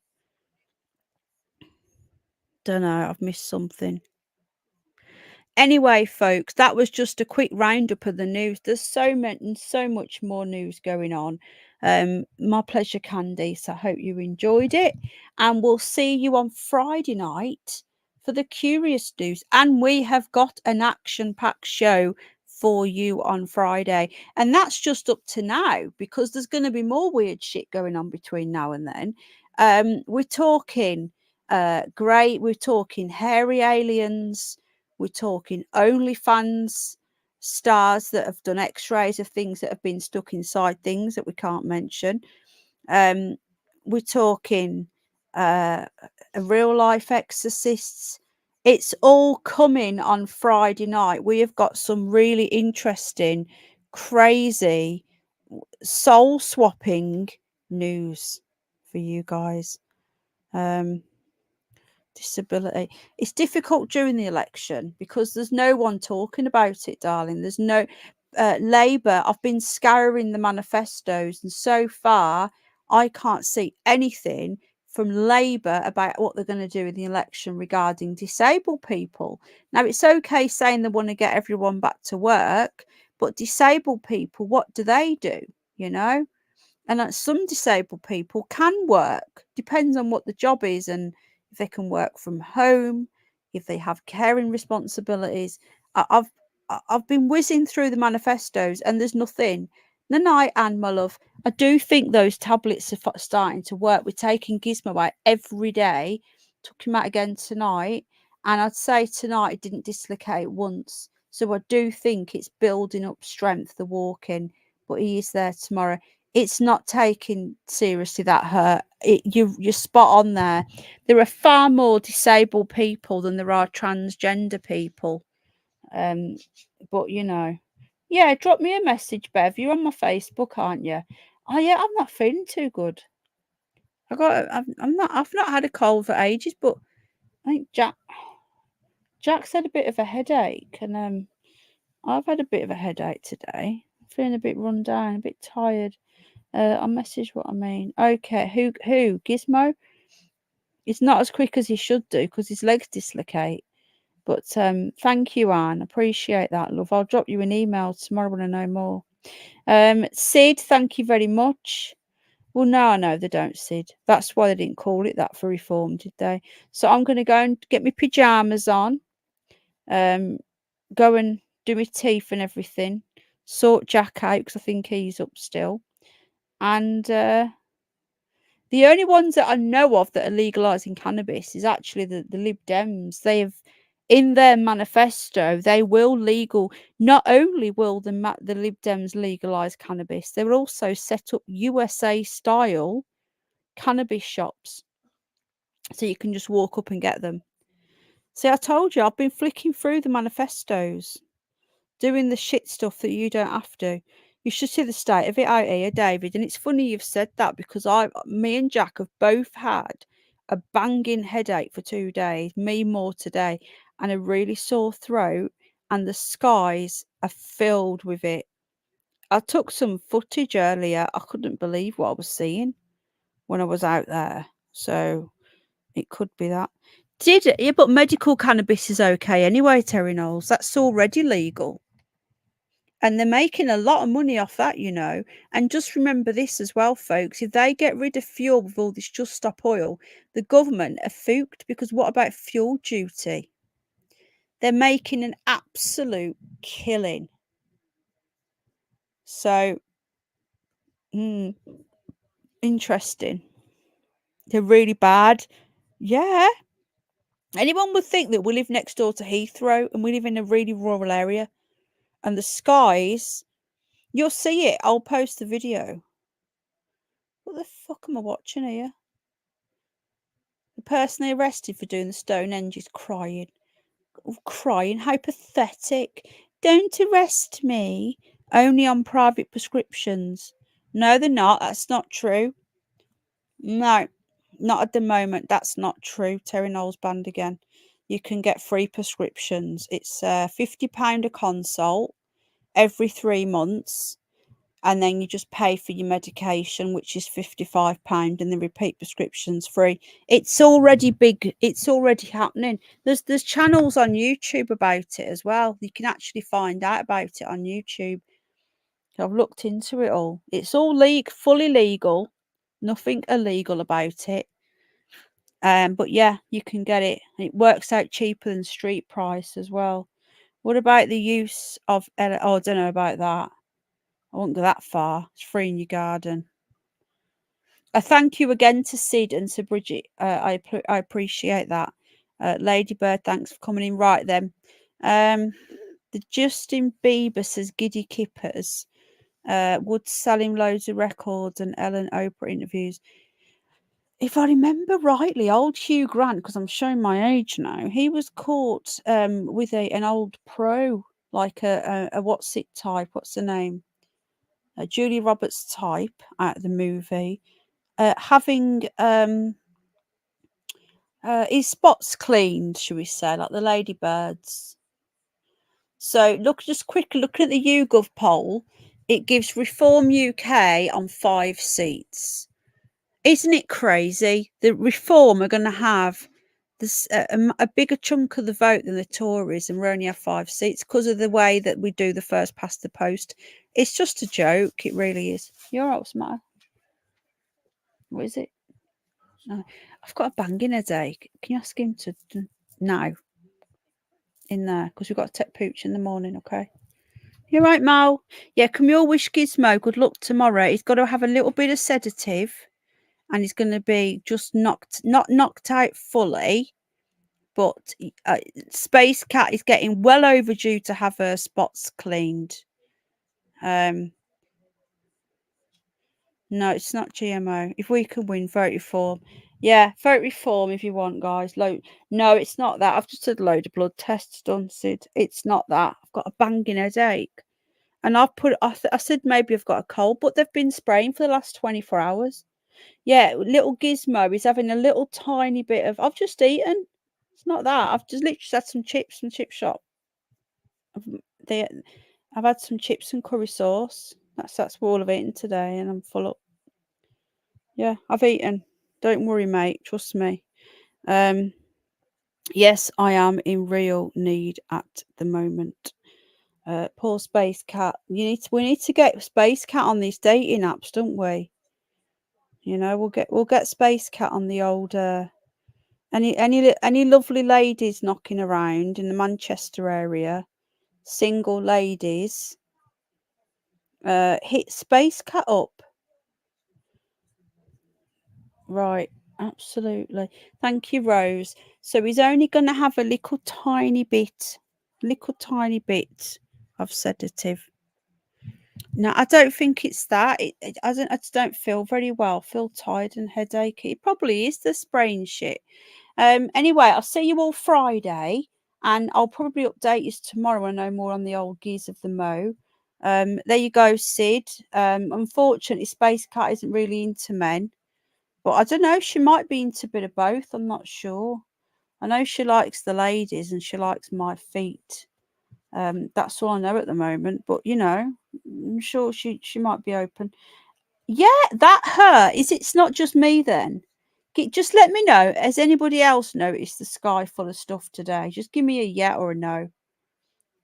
Don't know. I've missed something. Anyway, folks, that was just a quick roundup of the news. There's so much more news going on. My pleasure, Candice. I hope you enjoyed it. And we'll see you on Friday night for the Curious News. And we have got an action-packed show for you on Friday. And that's just up to now, because there's going to be more weird shit going on between now and then. We're talking we're talking hairy aliens. We're talking OnlyFans stars that have done x-rays of things that have been stuck inside things that we can't mention. We're talking real life exorcists. It's all coming on Friday night. We have got some really interesting, crazy, soul swapping news for you guys. Disability. It's difficult during the election because there's no one talking about it, darling. There's no Labour. I've been scouring the manifestos, and so far I can't see anything from Labour about what they're going to do in the election regarding disabled people. Now, it's okay saying they want to get everyone back to work, but disabled people, what do they do? You know? And some disabled people can work, depends on what the job is, and if they can work from home, if they have caring responsibilities. I've been whizzing through the manifestos, and there's nothing. The night, and my love, I do think those tablets are starting to work. We're taking Gizmo out every day. Took him out again tonight, and I'd say tonight it didn't dislocate once. So I do think it's building up strength, the walking, but he is there tomorrow. It's not taken seriously, that hurt. You're spot on there. There are far more disabled people than there are transgender people. But you know, yeah, drop me a message, Bev. You're on my Facebook, aren't you? Oh yeah, I'm not feeling too good. I've not had a cold for ages, but I think Jack's had a bit of a headache, and I've had a bit of a headache today. I'm feeling a bit run down, a bit tired. I'll message what I mean. Okay, who? Gizmo? It's not as quick as he should do because his legs dislocate. But thank you, Anne. Appreciate that, love. I'll drop you an email tomorrow when I know more. Sid, thank you very much. Well, no, I know they don't, Sid. That's why they didn't call it that for reform, did they? So I'm going to go and get my pyjamas on. Go and do my teeth and everything. Sort Jack out because I think he's up still. And the only ones that I know of that are legalising cannabis is actually the Lib Dems. They have, in their manifesto, they will legal. Not only will the Lib Dems legalise cannabis, they will also set up USA-style cannabis shops, so you can just walk up and get them. See, I told you, I've been flicking through the manifestos, doing the shit stuff that you don't have to. You should see the state of it out here, David. And it's funny you've said that because me and Jack have both had a banging headache for 2 days, me more today, and a really sore throat, and the skies are filled with it. I took some footage earlier. I couldn't believe what I was seeing when I was out there. So it could be that. Yeah, but medical cannabis is okay anyway, Terry Knowles. That's already legal. And they're making a lot of money off that, you know. And just remember this as well, folks. If they get rid of fuel with all this Just Stop Oil, the government are fooked, because what about fuel duty? They're making an absolute killing. So, interesting. They're really bad. Yeah. Anyone would think that we live next door to Heathrow and we live in a really rural area. And the skies, you'll see it. I'll post the video. What the fuck am I watching here? The person they arrested for doing the Stonehenge is crying. Crying? How pathetic. Don't arrest me. Only on private prescriptions. No, they're not. That's not true. No, not at the moment. That's not true. Terry Knowles banned again. You can get free prescriptions. It's £50 a consult every 3 months. And then you just pay for your medication, which is £55, and the repeat prescription's free. It's already big. It's already happening. There's channels on YouTube about it as well. You can actually find out about it on YouTube. I've looked into it all. It's all fully legal. Nothing illegal about it. But yeah, you can get it. It works out cheaper than street price as well. What about the use of? Oh, I don't know about that. I won't go that far. It's free in your garden. I thank you again to Sid and to Bridget. I appreciate that. Ladybird, thanks for coming in. Right then. The Justin Bieber says Giddy Kippers. Would sell him loads of records and Ellen Oprah interviews. If I remember rightly, old Hugh Grant, because I'm showing my age now, he was caught with an old pro, like a what's it type? What's the name? A Julie Roberts type at the movie, having his spots cleaned, shall we say, like the ladybirds. So just quickly looking at the YouGov poll, it gives Reform UK on 5 seats. Isn't it crazy? The Reform are going to have this a bigger chunk of the vote than the Tories, and we only have 5 seats because of the way that we do the first past the post. It's just a joke. It really is. You're all right, what's the matter? What is it? No, I've got a banging headache. Can you ask him to now in there? Because we've got to take pooch in the morning, okay? You're right, Mo. Yeah, can we all wish Gizmo good luck tomorrow? He's got to have a little bit of sedative, and he's going to be just not knocked out fully. But Space Cat is getting well overdue to have her spots cleaned. No, it's not GMO. If we can win, vote Reform. Yeah, vote Reform if you want, guys. No, it's not that. I've just had a load of blood tests done, Sid. It's not that. I've got a banging headache. And I said maybe I've got a cold, but they've been spraying for the last 24 hours. Yeah, little Gizmo is having a little tiny bit of... I've just eaten. It's not that. I've just literally had some chips from the chip shop. I've had some chips and curry sauce. That's all I've eaten today, and I'm full up. Yeah, I've eaten. Don't worry, mate. Trust me. Yes, I am in real need at the moment. Poor Space Cat. We need to get Space Cat on these dating apps, don't we? You know, we'll get Space Cat on the old. Any lovely ladies knocking around in the Manchester area, single ladies. Hit Space Cat up. Right, absolutely. Thank you, Rose. So he's only going to have a little tiny bit of sedative. No, I don't think it's that. I just don't feel very well. I feel tired and headachy. It probably is the sprain shit. Anyway, I'll see you all Friday, and I'll probably update you tomorrow. I know more on the old geese of the Mo. There you go, Sid. Unfortunately, Space Cat isn't really into men. But I don't know, she might be into a bit of both. I'm not sure. I know she likes the ladies and she likes my feet. That's all I know at the moment. But, you know, I'm sure she might be open. Yeah, it's not just me then. Just let me know. Has anybody else noticed the sky full of stuff today? Just give me a yeah or a no.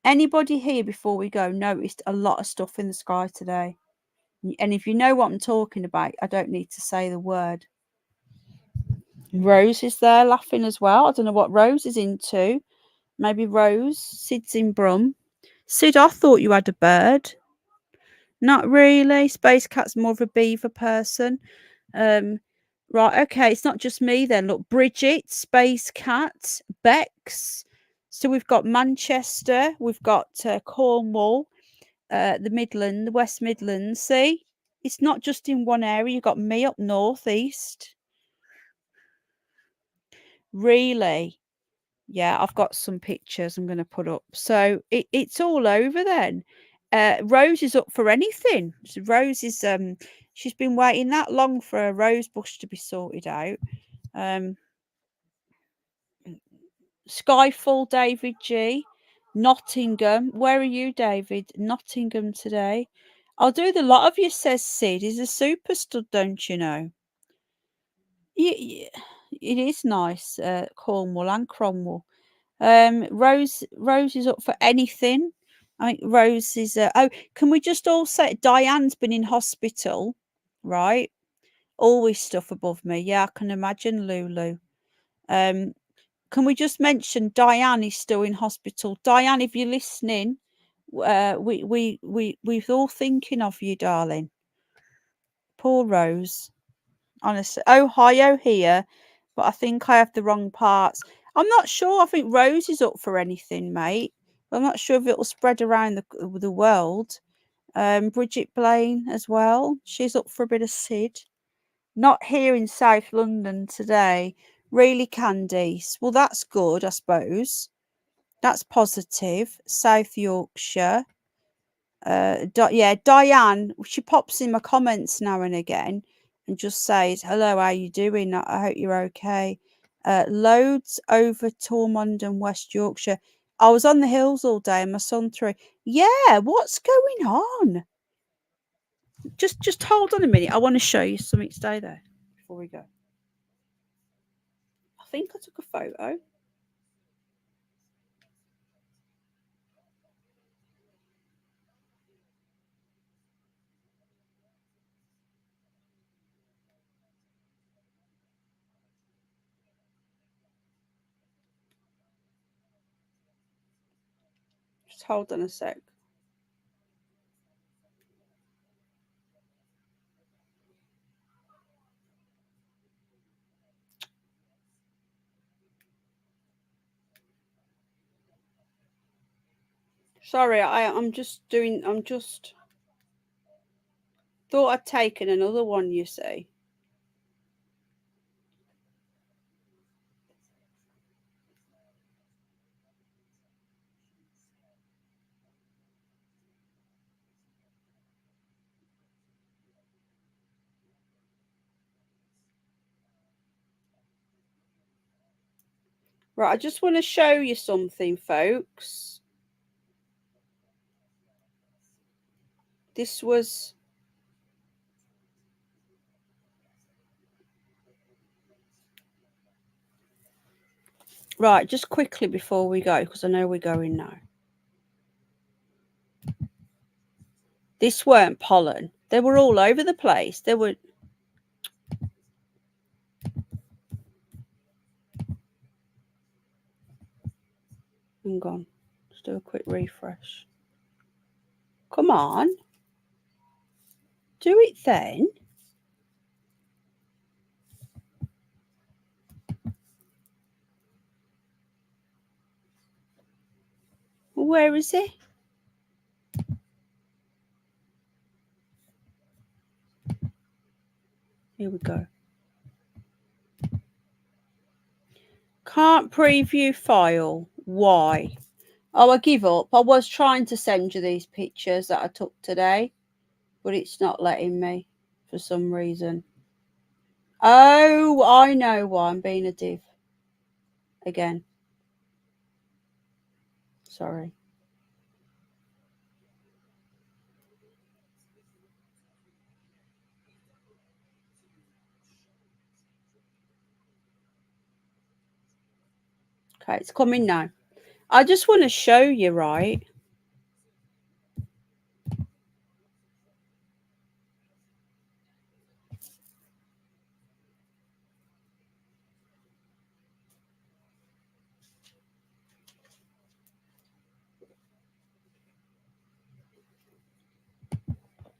Anybody here before we go noticed a lot of stuff in the sky today? And if you know what I'm talking about, I don't need to say the word. Rose is there laughing as well. I don't know what Rose is into. Maybe Rose. Sid's in Brum. Sid, I thought you had a bird. Not really. Space Cat's more of a beaver person. Right, okay. It's not just me then. Look, Bridget, Space Cat, Bex. So we've got Manchester. We've got Cornwall, the West Midlands. See? It's not just in one area. You've got me up northeast. Really? Yeah, I've got some pictures I'm going to put up. So it's all over then. Rose is up for anything. So Rose is she's been waiting that long for a rose bush to be sorted out. Skyfall, David G. Nottingham. Where are you, David? Nottingham today. I'll do the lot of you, says Sid. He's a super stud, don't you know? Yeah, it is nice, Cornwall and Cromwell. Rose is up for anything. I think Rose is. Can we just all say Diane's been in hospital, right? Always stuff above me. Yeah, I can imagine Lulu. Can we just mention Diane is still in hospital? Diane, if you're listening, we're all thinking of you, darling. Poor Rose. Honestly, Ohio here, but I think I have the wrong parts. I'm not sure. I think Rose is up for anything, mate. I'm not sure if it'll spread around the world. Bridget Blaine as well. She's up for a bit of Sid. Not here in South London today. Really, Candice? Well, that's good, I suppose. That's positive. South Yorkshire. Yeah, Diane, she pops in my comments now and again and just says, hello, how you doing? I hope you're okay. Loads over Tormund and West Yorkshire. I was on the hills all day and my son threw. Yeah, what's going on? Just hold on a minute. I want to show you something. Stay there before we go. I think I took a photo. Just hold on a sec. Sorry, I'm just thought I'd taken another one, you see. Right, I just want to show you something, folks. This was right, just quickly before we go, because I know we're going now. This weren't pollen. They were all over the place. They were. Hang on. Let's do a quick refresh. Come on. Do it then. Where is it? Here we go. Can't preview file. Why? Oh, I give up. I was trying to send you these pictures that I took today, but it's not letting me for some reason. Oh, I know why. I'm being a div. Again. Sorry. Okay, it's coming now. I just want to show you, right?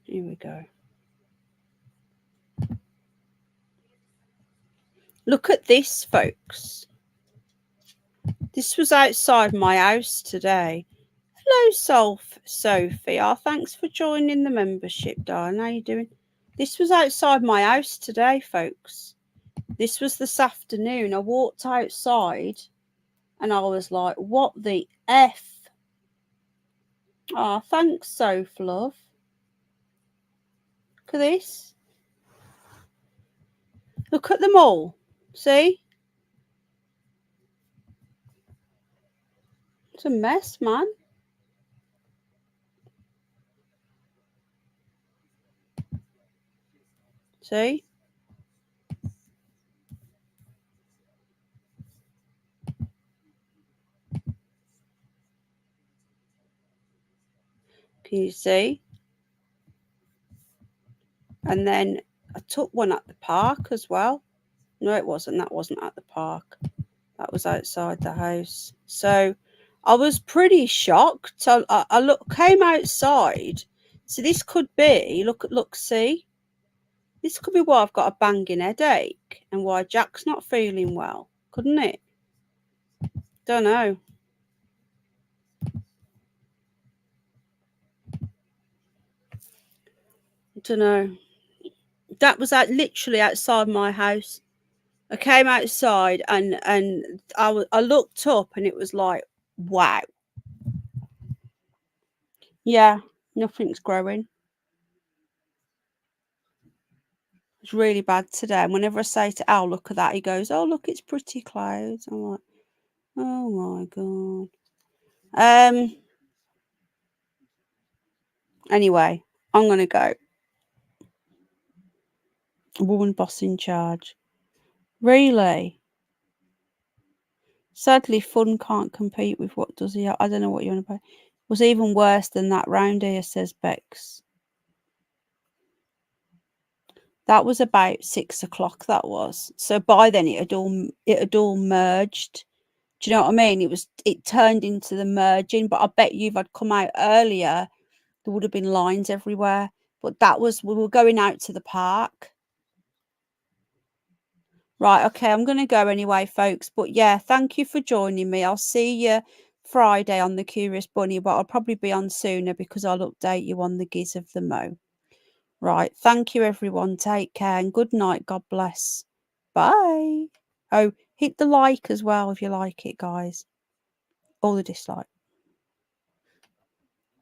Here we go. Look at this, folks. This was outside my house today. Hello, Sophie. Oh, thanks for joining the membership, darling. How you doing? This was outside my house today, folks. This was this afternoon. I walked outside and I was like, what the F? Oh, thanks, Soph, love. Look at this. Look at them all. See? It's a mess, man. See? Can you see? And then I took one at the park as well. No, it wasn't. That wasn't at the park. That was outside the house. So I was pretty shocked. I came outside. So this could be, look, see? This could be why I've got a banging headache and why Jack's not feeling well, couldn't it? Don't know. don't know. That was literally outside my house. I came outside and I looked up and it was like, wow. Yeah, nothing's growing. It's really bad today. And whenever I say to Al, look at that, he goes, oh, look, it's pretty clouds. I'm like, oh my God. Anyway, I'm going to go. Woman boss in charge. Really? Sadly, fun can't compete with what does he have. I don't know what you want to pay. Was even worse than that round here, says Bex. That was about 6 o'clock. That was. So by then it had all merged. Do you know what I mean? It turned into the merging. But I bet you if I'd come out earlier, there would have been lines everywhere. But we were going out to the park. Right, okay, I'm going to go anyway, folks. But yeah, thank you for joining me. I'll see you Friday on the Curious Bunny, but I'll probably be on sooner because I'll update you on the Giz of the Mo. Right, thank you, everyone. Take care and good night. God bless. Bye. Oh, hit the like as well if you like it, guys. Or the dislike.